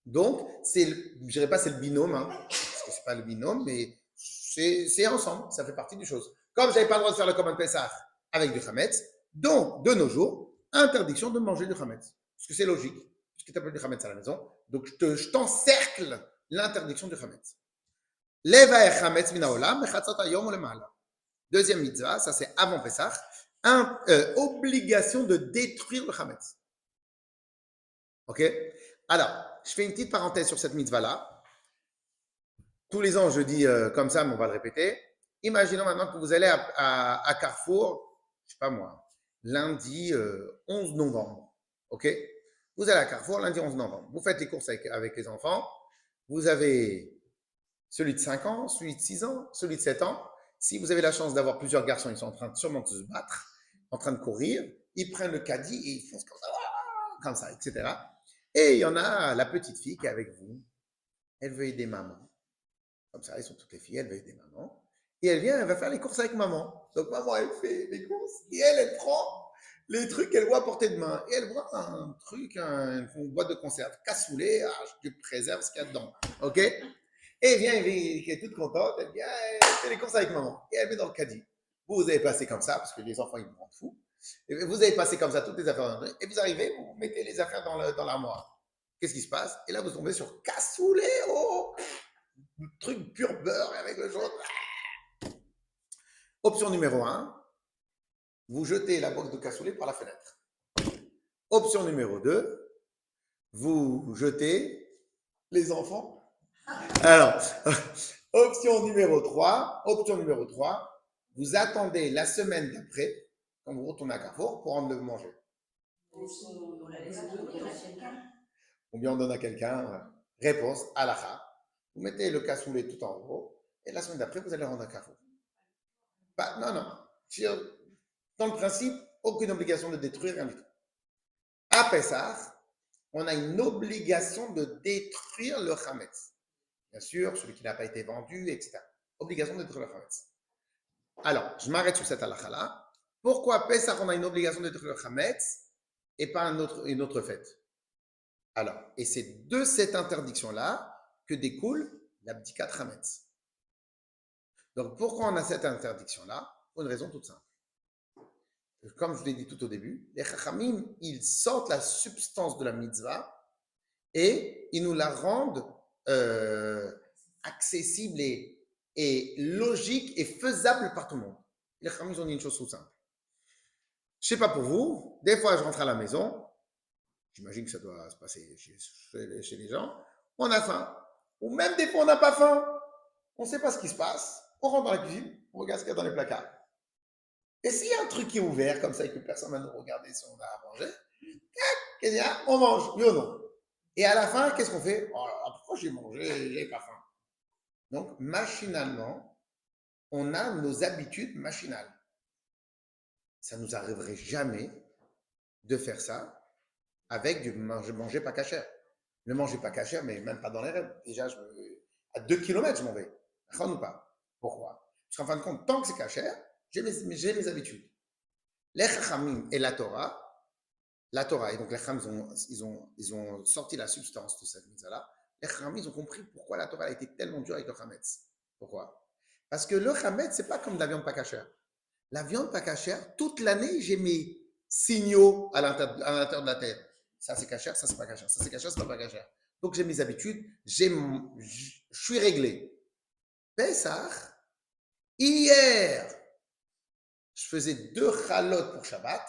Donc, je ne dirais pas c'est le binôme, parce que ce n'est pas le binôme, mais c'est ensemble, ça fait partie des choses. Comme je n'avais pas le droit de faire le Corban Pessah avec du Chametz, donc, de nos jours, interdiction de manger du Chametz. Parce que c'est logique, puisque tu as pas du Chametz à la maison. Donc, je t'encercle l'interdiction du Chametz. Leva et Chametz minaolam, mechatzot hayom ulemala. Deuxième mitzvah, ça c'est avant Pessah, obligation de détruire le Chametz. Ok? Alors, je fais une petite parenthèse sur cette mitzvah-là. Tous les ans, je dis comme ça, mais on va le répéter. Imaginons maintenant que vous allez à Carrefour, je ne sais pas moi, lundi 11 novembre. Ok? Vous allez à Carrefour lundi 11 novembre. Vous faites les courses avec les enfants. Vous avez celui de 5 ans, celui de 6 ans, celui de 7 ans. Si vous avez la chance d'avoir plusieurs garçons, ils sont en train sûrement de se battre, en train de courir. Ils prennent le caddie et ils foncent comme ça, etc. Et il y en a la petite fille qui est avec vous. Elle veut aider maman. Comme ça, elles sont toutes les filles, elle veut aider maman. Et elle vient, elle va faire les courses avec maman. Donc maman, elle fait les courses et elle prend les trucs qu'elle voit à portée de main. Et elle voit un truc, une boîte de conserve, cassoulet, je préserve ce qu'il y a dedans. Ok? Et elle vient, elle est toute contente, elle vient, elle fait les courses avec maman. Et elle met dans le caddie. Vous avez passé comme ça, parce que les enfants, ils me rendent fou. Et vous avez passé comme ça toutes les affaires dans le truc. Et vous arrivez, vous mettez les affaires dans l'armoire. Qu'est-ce qui se passe? Et là, vous tombez sur cassoulet, truc pur beurre avec le jaune. Option numéro 1, vous jetez la box de cassoulet par la fenêtre. Option numéro 2, vous jetez les enfants. Alors, option numéro 3, vous attendez la semaine d'après, quand vous retournez à Carrefour, pour en le manger. Ou bien on donne à quelqu'un. Réponse, halakha. Vous mettez le cassoulet tout en haut, et la semaine d'après, vous allez rendre à Carrefour. Non. Dans le principe, aucune obligation de détruire, rien du tout. À Pessah, on a une obligation de détruire le Chametz. bien sûr, celui qui n'a pas été vendu, etc. Obligation de détruire le Hametz. Alors, je m'arrête sur cette halakha-là. Pourquoi Pessah, on a une obligation de détruire le Hametz et pas une autre fête? Alors, et c'est de cette interdiction-là que découle l'abdikat Hametz. Donc, pourquoi on a cette interdiction-là? Pour une raison toute simple. Comme je vous l'ai dit tout au début, les Chachamim, ils sortent la substance de la mitzvah et ils nous la rendent accessible et logique et faisable par tout le monde. Les Chachamim, ils ont dit une chose toute simple. Je ne sais pas pour vous, des fois je rentre à la maison, j'imagine que ça doit se passer chez les gens, on a faim. Ou même des fois on n'a pas faim, on ne sait pas ce qui se passe, on rentre dans la cuisine, on regarde ce qu'il y a dans les placards. Et s'il y a un truc qui est ouvert comme ça et que personne ne va nous regarder si on a à manger, qu'est-ce qu'il y a? On mange, oui ou non? Et à la fin, qu'est-ce qu'on fait? Oh, pourquoi j'ai mangé? J'ai pas faim. Donc, machinalement, on a nos habitudes machinales. Ça ne nous arriverait jamais de faire ça avec du manger pas cachère. Ne mangez pas cachère, mais même pas dans les rêves. Déjà, à 2 km, je m'en vais. Ou pas. Pourquoi? Parce qu'en fin de compte, tant que c'est cachère, j'ai mes habitudes. Les Chachamim et la Torah, et donc les Chachamim, ils ont sorti la substance de cette mitzvah-là. Les Chachamim, ils ont compris pourquoi la Torah a été tellement dure avec le Chametz. Pourquoi? Parce que le Chametz, c'est pas comme de la viande pas cachère. La viande pas cachère, toute l'année, j'ai mes signaux à l'intérieur de la tête. Ça, c'est cachère, ça, c'est pas cachère. Ça, c'est cachère, c'est pas cachère. Donc, j'ai mes habitudes, je suis réglé. Pessah, hier, je faisais 2 chalotes pour Shabbat.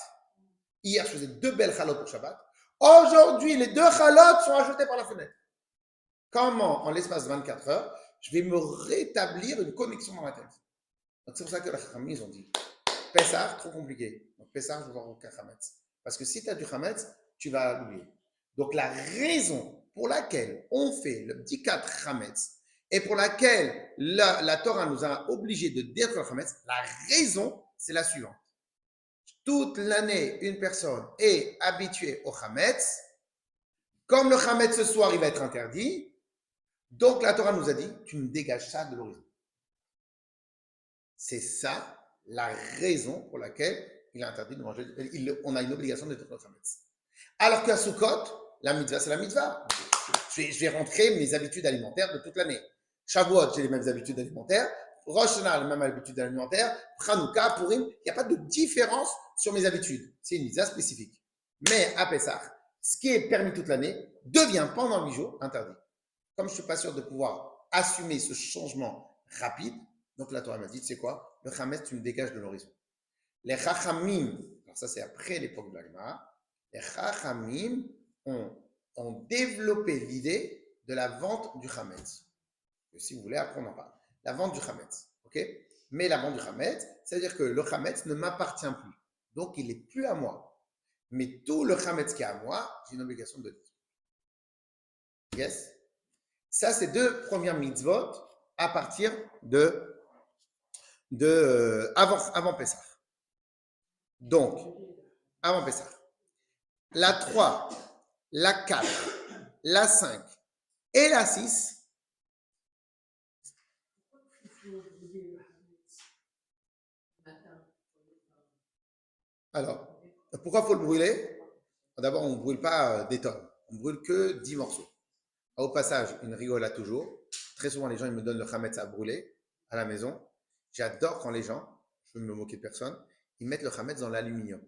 Hier, je faisais 2 belles chalotes pour Shabbat. Aujourd'hui, les 2 chalotes sont ajoutées par la fenêtre. Comment, en l'espace de 24 heures, je vais me rétablir une connexion dans ma tête? Donc, c'est pour ça que les Chachamim, ils ont dit Pessah, trop compliqué. Donc, Pessah, je ne veux voir aucun Chametz. Parce que si tu as du Chametz, tu vas l'oublier. Donc, la raison pour laquelle on fait le Bdikat Chametz et pour laquelle la Torah nous a obligés de détruire le Chametz, la raison, c'est la suivante. Toute l'année, une personne est habituée au Chametz. Comme le Chametz ce soir, il va être interdit. Donc, la Torah nous a dit, tu me dégages ça de l'horizon. C'est ça la raison pour laquelle il est interdit de manger. On a une obligation de détruire le Chametz. Alors qu'à Sukkot, la mitzvah, c'est la mitzvah. Je vais rentrer mes habitudes alimentaires de toute l'année. Shavuot, j'ai les mêmes habitudes alimentaires. Rosh Hashanah, les mêmes habitudes alimentaires. Chanukah, Purim, il n'y a pas de différence sur mes habitudes. C'est une mitzvah spécifique. Mais à Pessah, ce qui est permis toute l'année devient pendant 8 jours interdit. Comme je ne suis pas sûr de pouvoir assumer ce changement rapide, donc la Torah m'a dit, c'est quoi? Le Chametz, tu me dégages de l'horizon. Les Chachamim, alors ça c'est après l'époque de la Gemara, les Chachamim ont développé l'idée de la vente du Chametz. Si vous voulez, après on en parle. La vente du Chametz, ok? Mais la vente du Chametz, c'est-à-dire que le Chametz ne m'appartient plus. Donc il n'est plus à moi. Mais tout le Chametz qui est à moi, j'ai une obligation de dire. Yes? Ça, c'est 2 premières mitzvot à partir avant Pessah. Donc, avant Pessah. La 3, la 4, la 5 et la 6. Alors, pourquoi il faut le brûler? D'abord, on ne brûle pas des tonnes. On ne brûle que 10 morceaux. Au passage, une rigolade toujours. Très souvent, les gens ils me donnent le Chametz à brûler à la maison. J'adore quand les gens, je ne veux me moquer de personne, ils mettent le Chametz dans l'aluminium.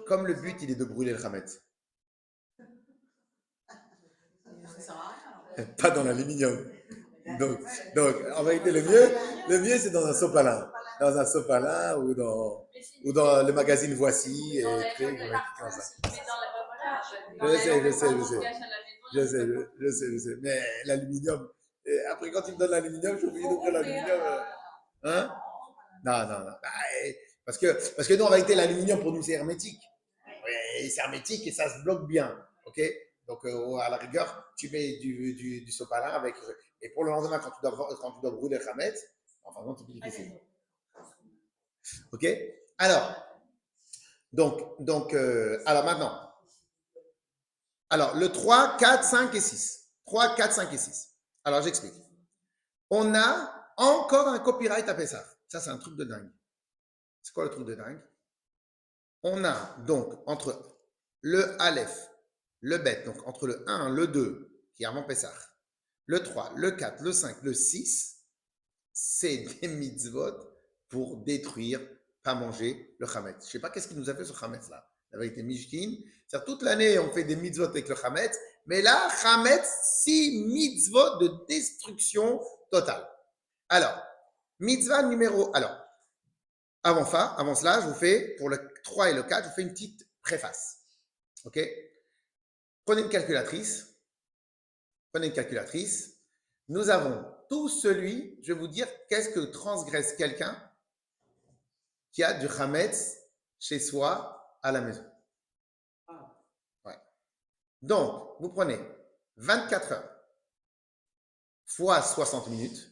Comme le but, il est de brûler le Chametz. Pas dans l'aluminium. Donc, en vérité, le mieux, c'est dans un sopalin. Dans un sopalin ou dans le magazine Voici. Et trucs comme ça. Je sais. Mais l'aluminium, après quand tu me donnes l'aluminium, je suis obligé d'ouvrir l'aluminium. Hein? Non. Parce que nous, en réalité, l'aluminium, pour nous, c'est hermétique. Oui, c'est hermétique et ça se bloque bien. OK? Donc, à la rigueur, tu mets du sopalin avec. Et pour le lendemain, quand tu dois brûler le Chametz, enfin, non, c'est plus difficile. OK? Alors, alors maintenant. Alors, le 3, 4, 5 et 6. 3, 4, 5 et 6. Alors, j'explique. On a encore un copyright à Pessah. Ça, c'est un truc de dingue. C'est quoi le truc de dingue? On a donc entre le Aleph, le Bet, donc entre le 1, le 2, qui est avant Pessah, le 3, le 4, le 5, le 6, c'est des mitzvot pour détruire, pas manger le Hametz. Je ne sais pas qu'est-ce qu'il nous a fait ce Hametz là. La vérité, Mishkin. C'est-à-dire, toute l'année, on fait des mitzvot avec le Hametz, mais là, Hametz, 6 mitzvot de destruction totale. Alors, mitzvah numéro. Alors, avant cela, je vous fais, pour le 3 et le 4, je vous fais une petite préface. OK? Prenez une calculatrice. Nous avons tout celui, je vais vous dire, qu'est-ce que transgresse quelqu'un qui a du Hametz chez soi à la maison. Ouais. Donc, vous prenez 24 heures fois 60 minutes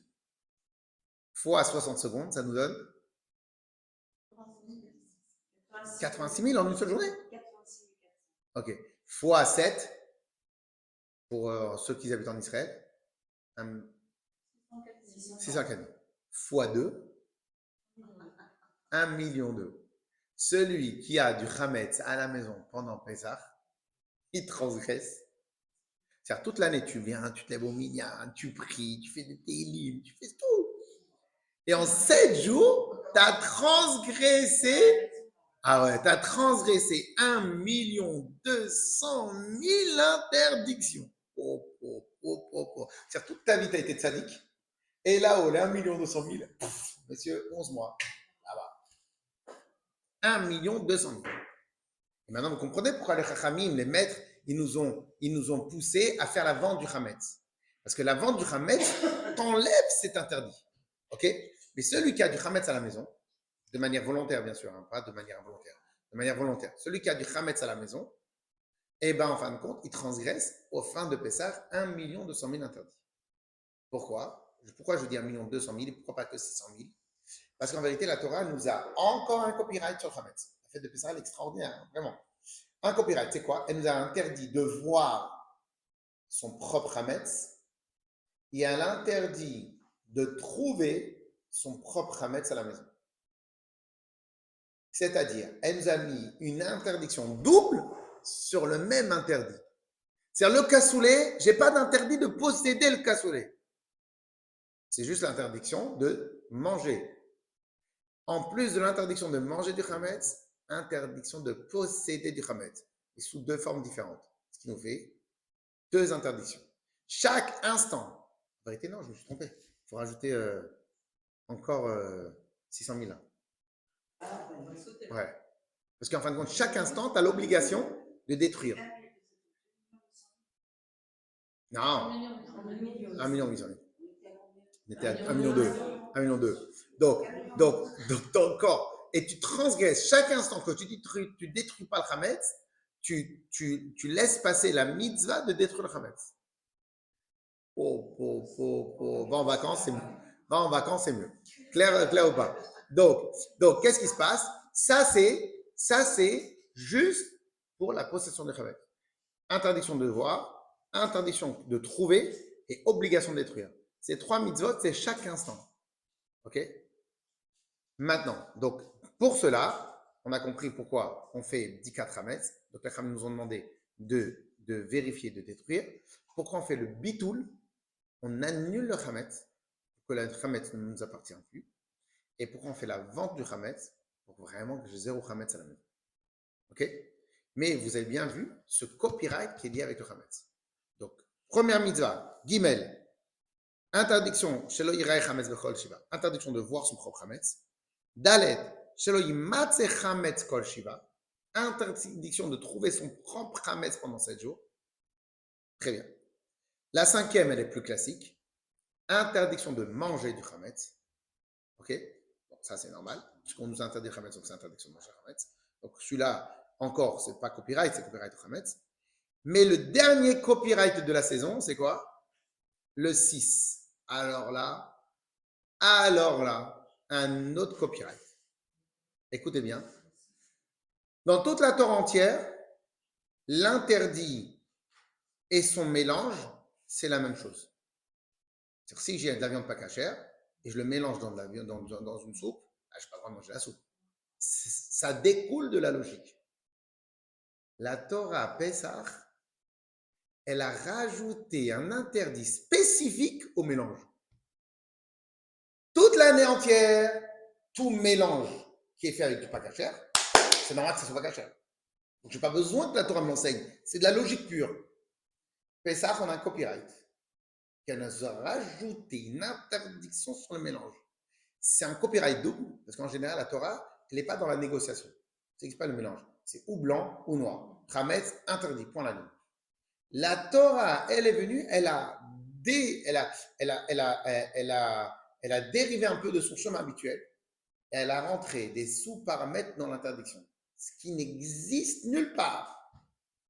fois 60 secondes, ça nous donne 86 000 en une seule journée. Ok. Fois 7 pour ceux qui habitent en Israël. 604 fois 2, 1,2 million. Celui qui a du Hametz à la maison pendant Pessah, il transgresse. C'est-à-dire, toute l'année, tu viens, tu te lèves au minyan, tu pries, tu fais des télim, tu fais tout. Et en 7 jours, tu as transgressé. Ah ouais, tu as transgressé 1,2 million interdictions. C'est-à-dire, toute ta vie, tu as été tzaddik. Et là-haut, les 1,2 million, monsieur, 11 mois. Là-bas. 1,2 million. Et maintenant, vous comprenez pourquoi les chachamim, les maîtres, ils nous ont poussé à faire la vente du Hametz. Parce que la vente du Hametz t'enlève cet interdit. OK? Mais celui qui a du Hametz à la maison, de manière volontaire, bien sûr, hein, pas de manière involontaire, de manière volontaire, celui qui a du Hametz à la maison, eh bien, en fin de compte, il transgresse au fin de Pessah 1,2 million interdits. Pourquoi? Pourquoi je dis 1,2 million et pourquoi pas que 600 000? Parce qu'en vérité, la Torah nous a encore un copyright sur le Hametz. La fête de Pessah, elle est extraordinaire, hein, vraiment. Un copyright, c'est quoi? Elle nous a interdit de voir son propre Hametz et elle interdit de trouver son propre Hametz à la maison. C'est-à-dire, elle nous a mis une interdiction double sur le même interdit. C'est-à-dire, le cassoulet, je n'ai pas d'interdit de posséder le cassoulet. C'est juste l'interdiction de manger. En plus de l'interdiction de manger du Hametz, interdiction de posséder du Hametz. Et sous 2 formes différentes. Ce qui nous fait 2 interdictions. Chaque instant. En vérité, non, je me suis trompé. Il faut rajouter encore 600 000. Ouais. Parce qu'en fin de compte, chaque instant, tu as l'obligation de détruire. Non. 1,8 million. On était à 1,2 million. 1,2 million. Donc encore. Et tu transgresses chaque instant que tu détruis pas le Hametz, tu laisses passer la mitzvah de détruire le Hametz. Va en vacances, c'est mieux. Va en vacances, c'est mieux. Clair ou pas? Donc qu'est-ce qui se passe? Ça, c'est juste pour la possession de Hametz. Interdiction de voir, interdiction de trouver et obligation de détruire. Ces 3 mitzvot, c'est chaque instant. OK? Maintenant, donc, pour cela, on a compris pourquoi on fait 10 Hametz. Donc, les Chachamim nous ont demandé de vérifier, de détruire. Pourquoi on fait le bitoul? On annule le Hametz, pour que le Hametz ne nous appartient plus. Et pourquoi on fait la vente du Hametz? Pour vraiment que j'ai 0 Hametz à la maison. OK? Mais vous avez bien vu ce copyright qui est lié avec le Hametz. Donc, première mitzvah, Gimel. Interdiction, shelo yirae Hametz bechol shiva. Interdiction de voir son propre Hametz. Dalet, shelo yimatze Hametz kol shiva. Interdiction de trouver son propre Hametz pendant 7 jours. Très bien. La 5e, elle est plus classique. Interdiction de manger du Hametz. OK? Bon, ça, c'est normal. Puisqu'on nous interdit le Hametz, donc c'est interdiction de manger le Hametz. Donc, celui-là, encore, c'est pas copyright, c'est copyright au Hametz. Mais le dernier copyright de la saison, c'est quoi? Le 6. Alors là, un autre copyright. Écoutez bien. Dans toute la Torah entière, l'interdit et son mélange, c'est la même chose. C'est-à-dire, si j'ai de la viande pas cachère et je le mélange dans une soupe, je n'ai pas le droit de manger la soupe. Ça découle de la logique. La Torah Pessah, elle a rajouté un interdit spécifique au mélange. Toute l'année entière, tout mélange qui est fait avec du pas cachère, c'est normal que ce soit pas cachère. Donc, je n'ai pas besoin que la Torah me l'enseigne. C'est de la logique pure. Pessah, on a un copyright. Qu'elle nous a rajouté une interdiction sur le mélange. C'est un copyright double, parce qu'en général, la Torah, elle n'est pas dans la négociation. C'est pas le mélange. C'est ou blanc ou noir. Chametz, interdit, point la ligne. La Torah, elle est venue, elle a dérivé un peu de son chemin habituel. Elle a rentré des sous-paramètres dans l'interdiction. Ce qui n'existe nulle part.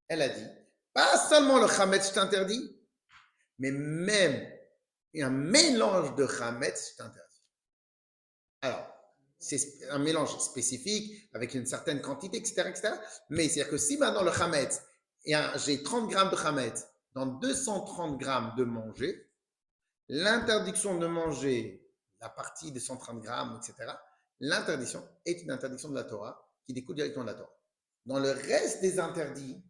Elle a dit, pas seulement le chametz, je t'interdis, mais même un mélange de chametz, je t'interdis. Alors, c'est un mélange spécifique avec une certaine quantité, etc. etc. Mais c'est-à-dire que si maintenant le chametz, j'ai 30 grammes de chametz dans 230 grammes de manger, l'interdiction de manger la partie des 130 grammes, etc., l'interdiction est une interdiction de la Torah qui découle directement de la Torah. Dans le reste des interdits,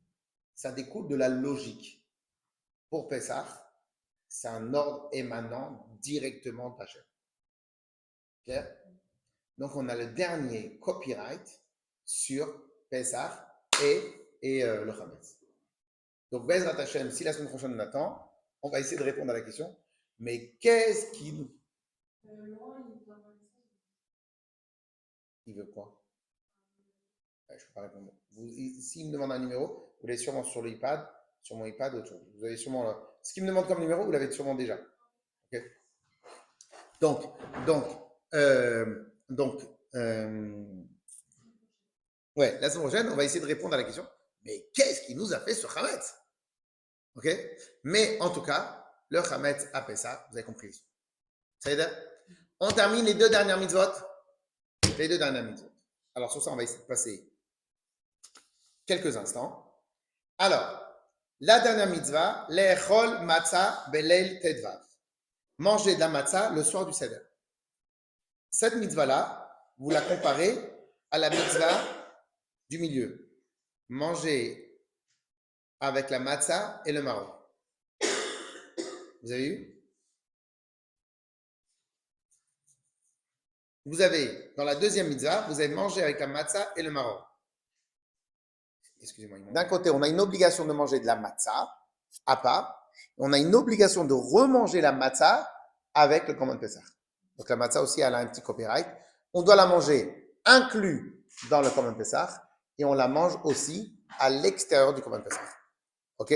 ça découle de la logique. Pour Pessah, c'est un ordre émanant directement d'Hachem. Clair? Donc, on a le dernier copyright sur Pessah et le Chametz. Donc, Bezrat Hashem, si la semaine prochaine on attend, on va essayer de répondre à la question. Mais qu'est-ce qui nous... Il veut quoi? Je ne peux pas répondre. S'il me demande un numéro, vous l'avez sûrement sur l'iPad, sur mon iPad, autre chose. Vous avez sûrement... Ce qu'il me demande comme numéro, vous l'avez sûrement déjà. Okay? Donc, ouais, la semaine prochaine, on va essayer de répondre à la question. Mais qu'est-ce qui nous a fait ce Chametz? Ok? Mais en tout cas, le Chametz a fait ça, vous avez compris. C'est-à-dire, on termine les deux dernières mitzvot. Les deux dernières mitzvot. Alors, sur ça, on va essayer de passer quelques instants. Alors, la dernière mitzvah, l'echol matzah beleil tedvav. Manger de la matzah le soir du seder. Cette mitzvah-là, vous la comparez à la mitzvah du milieu. Manger avec la matzah et le marron. Vous avez vu? Vous avez, dans la deuxième mitzvah, vous avez mangé avec la matzah et le marron. Excusez-moi. D'un côté, on a une obligation de manger de la matzah à part. On a une obligation de remanger la matzah avec le Korban Pessah. Donc la matzah aussi, elle a un petit copyright. On doit la manger inclus dans le Korban Pessah et on la mange aussi à l'extérieur du Korban Pessah. Ok?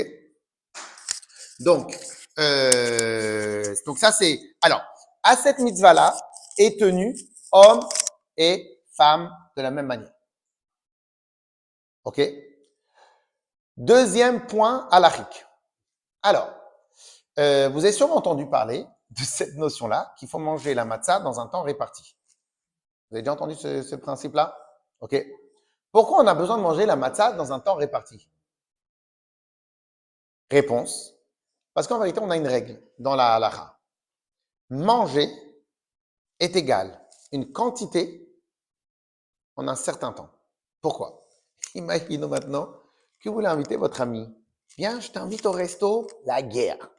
Donc ça c'est... Alors, à cette mitzvah-là est tenu homme et femme de la même manière. Ok? Deuxième point halachique. Alors, vous avez sûrement entendu parler de cette notion-là, qu'il faut manger la matzah dans un temps réparti. Vous avez déjà entendu ce principe-là? Ok. Pourquoi on a besoin de manger la matzah dans un temps réparti? Réponse. Parce qu'en vérité, on a une règle dans la halacha. Manger est égal une quantité en un certain temps. Pourquoi? Imaginons maintenant que vous voulez inviter votre ami. Viens, je t'invite au resto, la guerre.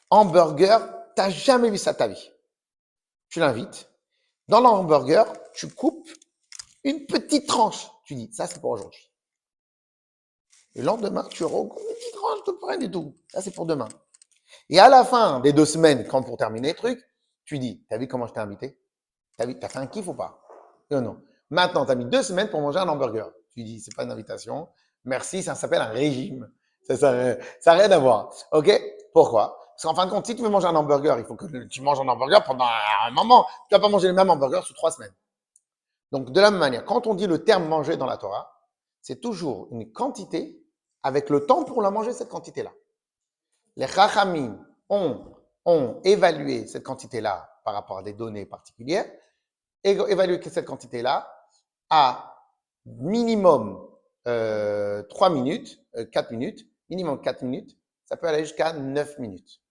Hamburger, tu n'as jamais vu ça de ta vie. Tu l'invites. Dans l'hamburger, tu coupes une petite tranche. Tu dis, ça c'est pour aujourd'hui. Le lendemain, tu recoupes une petite tranche de rien du tout. Ça c'est pour demain. Et à la fin des 2 semaines, quand pour terminer le truc, tu dis, t'as vu comment je t'ai invité? T'as fait un kiff ou pas? Non, non. Maintenant, tu as mis 2 semaines pour manger un hamburger. Tu dis, c'est pas une invitation. Merci, ça s'appelle un régime. Ça n'a rien à voir. OK? Pourquoi? Parce qu'en fin de compte, si tu veux manger un hamburger, il faut que tu manges un hamburger pendant un moment. Tu ne vas pas manger le même hamburger sur 3 semaines. Donc, de la même manière, quand on dit le terme manger dans la Torah, c'est toujours une quantité avec le temps pour la manger, cette quantité-là. Les Chachamim ont évalué cette quantité-là par rapport à des données particulières, évalué cette quantité-là à minimum 3 minutes, 4 minutes, minimum 4 minutes, ça peut aller jusqu'à 9 minutes.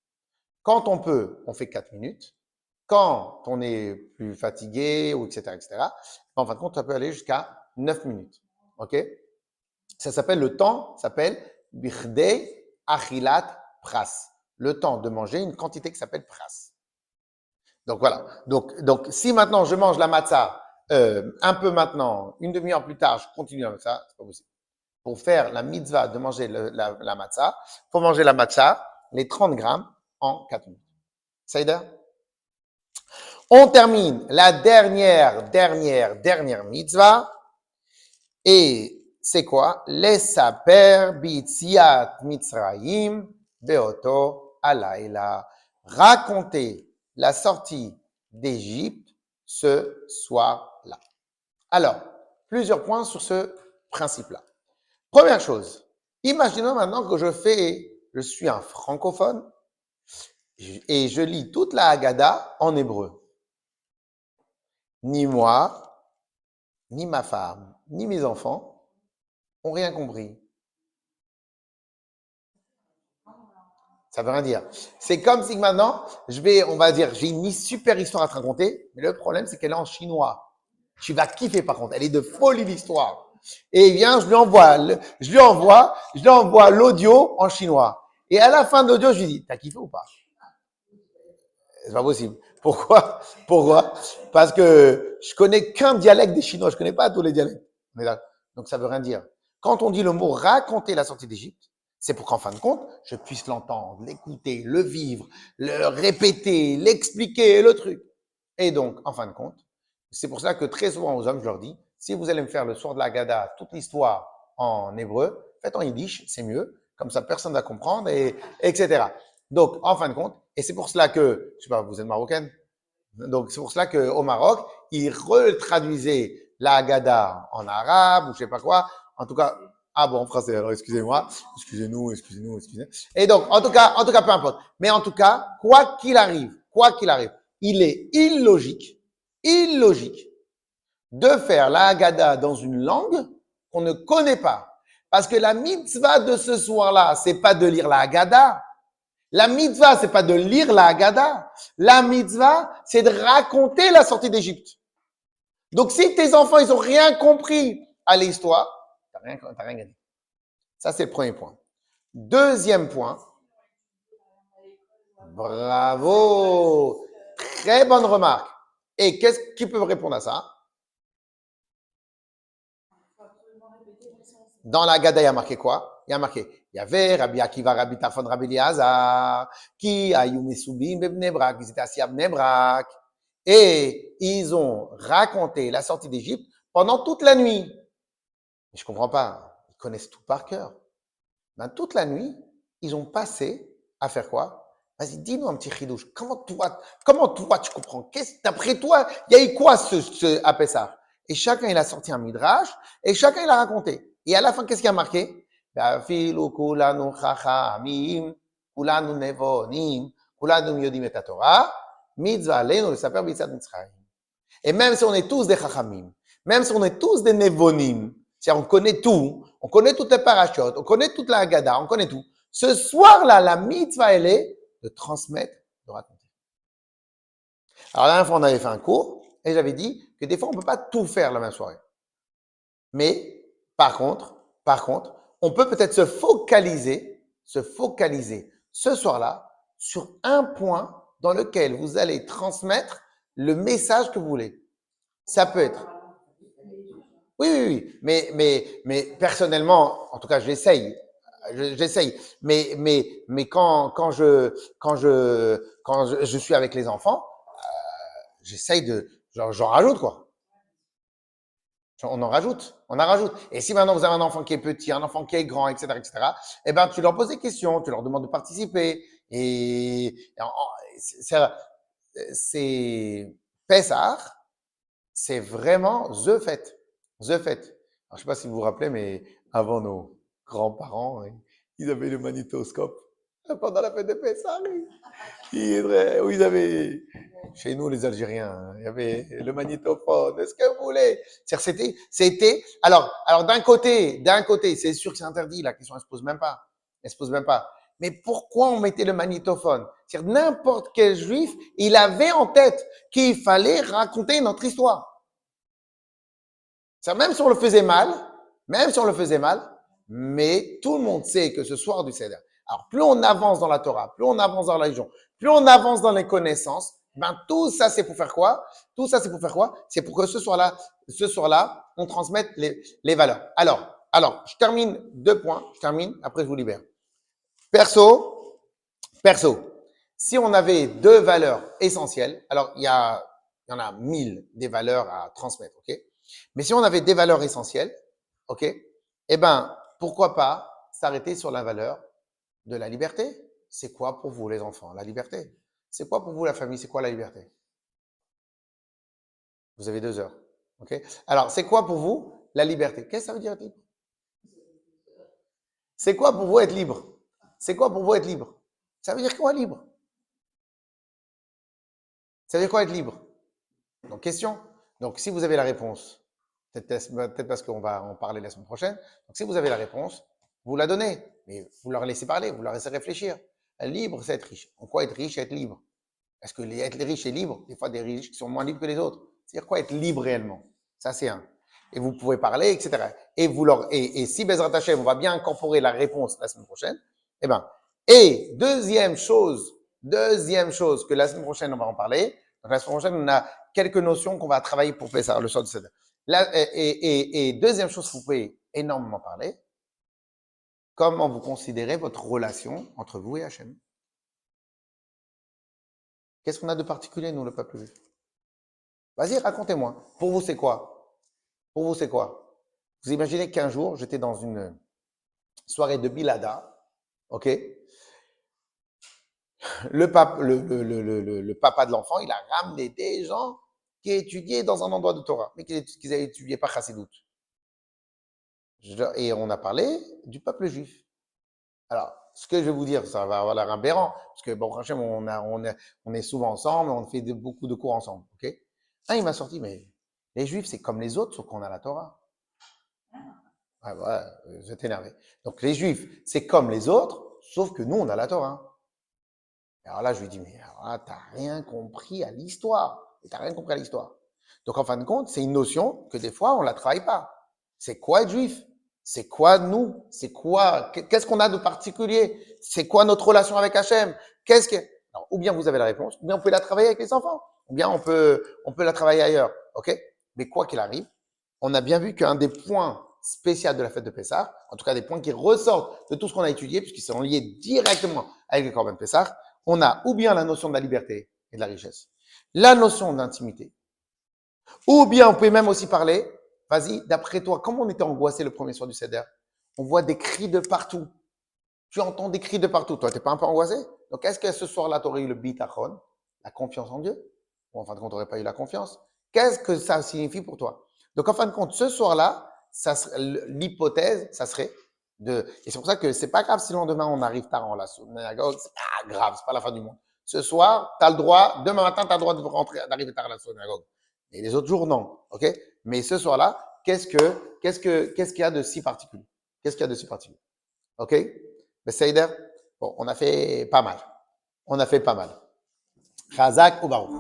Quand on peut, on fait 4 minutes. Quand on est plus fatigué, ou etc., en fin de compte, ça peut aller jusqu'à 9 minutes. OK? Ça s'appelle le temps, s'appelle Bichdei Achilat Pras. Le temps de manger une quantité qui s'appelle Pras. Donc voilà. Donc si maintenant je mange la matzah un peu maintenant, une demi-heure plus tard, je continue avec ça, c'est pas possible. Pour faire la mitzvah de manger la matzah, il faut manger la matzah, les 30 grammes, en 4 minutes. Saïda? On termine la dernière mitzvah. Et c'est quoi? Lesaper bitziat mitzrayim beoto alayla. Raconter la sortie d'Égypte ce soir-là. Alors, plusieurs points sur ce principe-là. Première chose, imaginons maintenant que je suis un francophone et je lis toute la Haggadah en hébreu. Ni moi, ni ma femme, ni mes enfants ont rien compris. Ça veut rien dire. C'est comme si maintenant, on va dire, j'ai une super histoire à te raconter, mais le problème, c'est qu'elle est en chinois. Tu vas kiffer par contre. Elle est de folie l'histoire. Et bien, je lui envoie l'audio en chinois. Et à la fin de l'audio, je lui dis, t'as kiffé ou pas? C'est pas possible. Pourquoi? Parce que je connais qu'un dialecte des Chinois. Je connais pas tous les dialectes. Donc, ça veut rien dire. Quand on dit le mot raconter la sortie d'Égypte, c'est pour qu'en fin de compte, je puisse l'entendre, l'écouter, le vivre, le répéter, l'expliquer, le truc. Et donc, en fin de compte, c'est pour ça que très souvent aux hommes, je leur dis, si vous allez me faire le soir de la Haggadah, toute l'histoire en hébreu, faites en yiddish, c'est mieux. Comme ça, personne ne va comprendre, etc. Donc, en fin de compte, et c'est pour cela que, je sais pas, vous êtes marocaine? Donc, c'est pour cela qu'au Maroc, ils retraduisaient la Haggadah en arabe ou je sais pas quoi. En tout cas, ah bon, en français, alors excusez-moi. Excusez-nous. Et donc, en tout cas, peu importe. Mais en tout cas, quoi qu'il arrive, il est illogique de faire la Haggadah dans une langue qu'on ne connaît pas. Parce que la mitzvah de ce soir-là, c'est pas de lire la Haggadah. La mitzvah, c'est pas de lire la Haggadah. La mitzvah, c'est de raconter la sortie d'Égypte. Donc, si tes enfants, ils ont rien compris à l'histoire, t'as rien gagné. Ça, c'est le premier point. Deuxième point. Bravo. Très bonne remarque. Et qui peut répondre à ça? Dans la Haggadah, il y a marqué quoi? Il y a marqué, il y avait Rabbi Akiva, Rabbi Tarfon, Rabbi Eliezer, qui ayu mesubim bebnei Brak, ils étaient assis à Bnei Brak, et ils ont raconté la sortie d'Égypte pendant toute la nuit. Mais je comprends pas, ils connaissent tout par cœur. Ben, toute la nuit, ils ont passé à faire quoi? Vas-y, dis-nous un petit chidouche. Comment toi tu comprends? D'après toi, il y a eu quoi à Pessah? Et chacun, il a sorti un midrash, et chacun, il a raconté. Et à la fin, qu'est-ce qu'il y a marqué? Ve'afilu kulanu chachamim, kulanu nevonim, kulanu yodim et Torah, mitzvah aleinu lesaper b'yitzat Mitzrayim. Et même si on est tous des chachamim, même si on est tous des nevonim, c'est-à-dire on connaît tout, on connaît toutes les parachutes, on connaît toute la Haggadah, on connaît tout. Ce soir-là, la mitzvah, elle est de transmettre, de raconter. Alors, la dernière fois, on avait fait un cours, et j'avais dit que des fois, on ne peut pas tout faire la même soirée. Mais, par contre, on peut peut-être se focaliser ce soir-là sur un point dans lequel vous allez transmettre le message que vous voulez. Ça peut être. Oui. Mais personnellement, en tout cas, j'essaye. Mais quand je suis avec les enfants, j'essaye j'en rajoute quoi. On en rajoute. Et si maintenant vous avez un enfant qui est petit, un enfant qui est grand, etc., eh ben, tu leur poses des questions, tu leur demandes de participer. Et c'est Pessah, c'est vraiment the fête. Alors, je sais pas si vous vous rappelez, mais avant nos grands-parents, ils avaient le magnétoscope pendant la fête de Pessah. Où ils avaient, chez nous les Algériens, il y avait le magnétophone, est-ce que vous voulez? Alors d'un côté, c'est sûr que c'est interdit, la question elle se pose même pas. Mais pourquoi on mettait le magnétophone? C'est-à-dire n'importe quel juif, il avait en tête qu'il fallait raconter notre histoire. C'est-à-dire même si on le faisait mal, mais tout le monde sait que ce soir du Seder, alors plus on avance dans la Torah, plus on avance dans la religion, plus on avance dans les connaissances, ben tout ça c'est pour faire quoi? Tout ça c'est pour faire quoi? C'est pour que ce soir-là, on transmette les valeurs. Alors, je termine 2 points, après je vous libère. Perso, si on avait 2 valeurs essentielles, alors il y en a 1000 des valeurs à transmettre, ok? Mais si on avait des valeurs essentielles, ok? Eh ben, pourquoi pas s'arrêter sur la valeur de la liberté? C'est quoi pour vous les enfants, la liberté? C'est quoi pour vous la famille? C'est quoi la liberté? Vous avez 2 heures, ok? Alors, c'est quoi pour vous la liberté? Qu'est-ce que ça veut dire être libre? C'est quoi pour vous être libre? C'est quoi pour vous être libre? Ça veut dire quoi libre? Ça veut dire quoi être libre? Donc, question. Donc, si vous avez la réponse, peut-être parce qu'on va en parler la semaine prochaine. Donc, si vous avez la réponse, vous la donnez. Mais vous leur laissez parler, vous leur laissez réfléchir. Libre, c'est être riche. En quoi être riche et être libre? Est-ce que être riche et libre, des fois des riches qui sont moins libres que les autres? C'est-à-dire quoi être libre réellement? Ça, c'est un. Et vous pouvez parler, etc. Et si Bezrat Hashem, on va bien incorporer la réponse la semaine prochaine, eh ben, et deuxième chose que la semaine prochaine, on va en parler. Donc, la semaine prochaine, on a quelques notions qu'on va travailler pour faire ça, le soir du Seder. Et deuxième chose que vous pouvez énormément parler, comment vous considérez votre relation entre vous et Hachem? Qu'est-ce qu'on a de particulier, nous, le peuple juif? Vas-y, racontez-moi. Pour vous, c'est quoi? Pour vous, c'est quoi? Vous imaginez qu'un jour, j'étais dans une soirée de Bilada, ok? Le papa de l'enfant, il a ramené des gens qui étudiaient dans un endroit de Torah, mais qui n'avaient étudié pas Chassidut. Et on a parlé du peuple juif. Alors, ce que je vais vous dire, ça va avoir l'air aberrant, parce que bon, franchement, on est souvent ensemble, on fait beaucoup de cours ensemble, ok? Il m'a sorti, mais les Juifs, c'est comme les autres, sauf qu'on a la Torah. Ah, voilà, j'étais énervé. Donc, les Juifs, c'est comme les autres, sauf que nous, on a la Torah. Alors là, je lui dis, mais alors là, t'as rien compris à l'histoire. T'as rien compris à l'histoire. Donc, en fin de compte, c'est une notion que des fois, on la travaille pas. C'est quoi être juif? C'est quoi nous? C'est quoi? Qu'est-ce qu'on a de particulier? C'est quoi notre relation avec Hachem? Qu'est-ce que, alors, ou bien vous avez la réponse, ou bien on peut la travailler avec les enfants, ou bien on peut la travailler ailleurs. OK? Mais quoi qu'il arrive, on a bien vu qu'un des points spéciaux de la fête de Pessah, en tout cas des points qui ressortent de tout ce qu'on a étudié, puisqu'ils sont liés directement avec les Corban Pessah, on a ou bien la notion de la liberté et de la richesse, la notion d'intimité, ou bien on peut même aussi parler, vas-y, d'après toi, comment on était angoissé le premier soir du Seder? On voit des cris de partout. Tu entends des cris de partout. Toi, t'es pas un peu angoissé? Donc, est-ce que ce soir-là, tu aurais eu le bitachon, la confiance en Dieu? Ou en fin de compte, tu n'aurais pas eu la confiance? Qu'est-ce que ça signifie pour toi? Donc, en fin de compte, ce soir-là, l'hypothèse, ça serait et c'est pour ça que c'est pas grave si le lendemain on arrive tard en la synagogue, c'est pas grave, c'est pas la fin du monde. Ce soir, tu as le droit, demain matin, tu as le droit d'arriver tard à la synagogue. Et les autres jours, non. OK? Mais ce soir-là, qu'est-ce qu'il y a de si particulier? Qu'est-ce qu'il y a de si particulier? OK? Mais Seider, bon, on a fait pas mal. Chazak ou Baruch.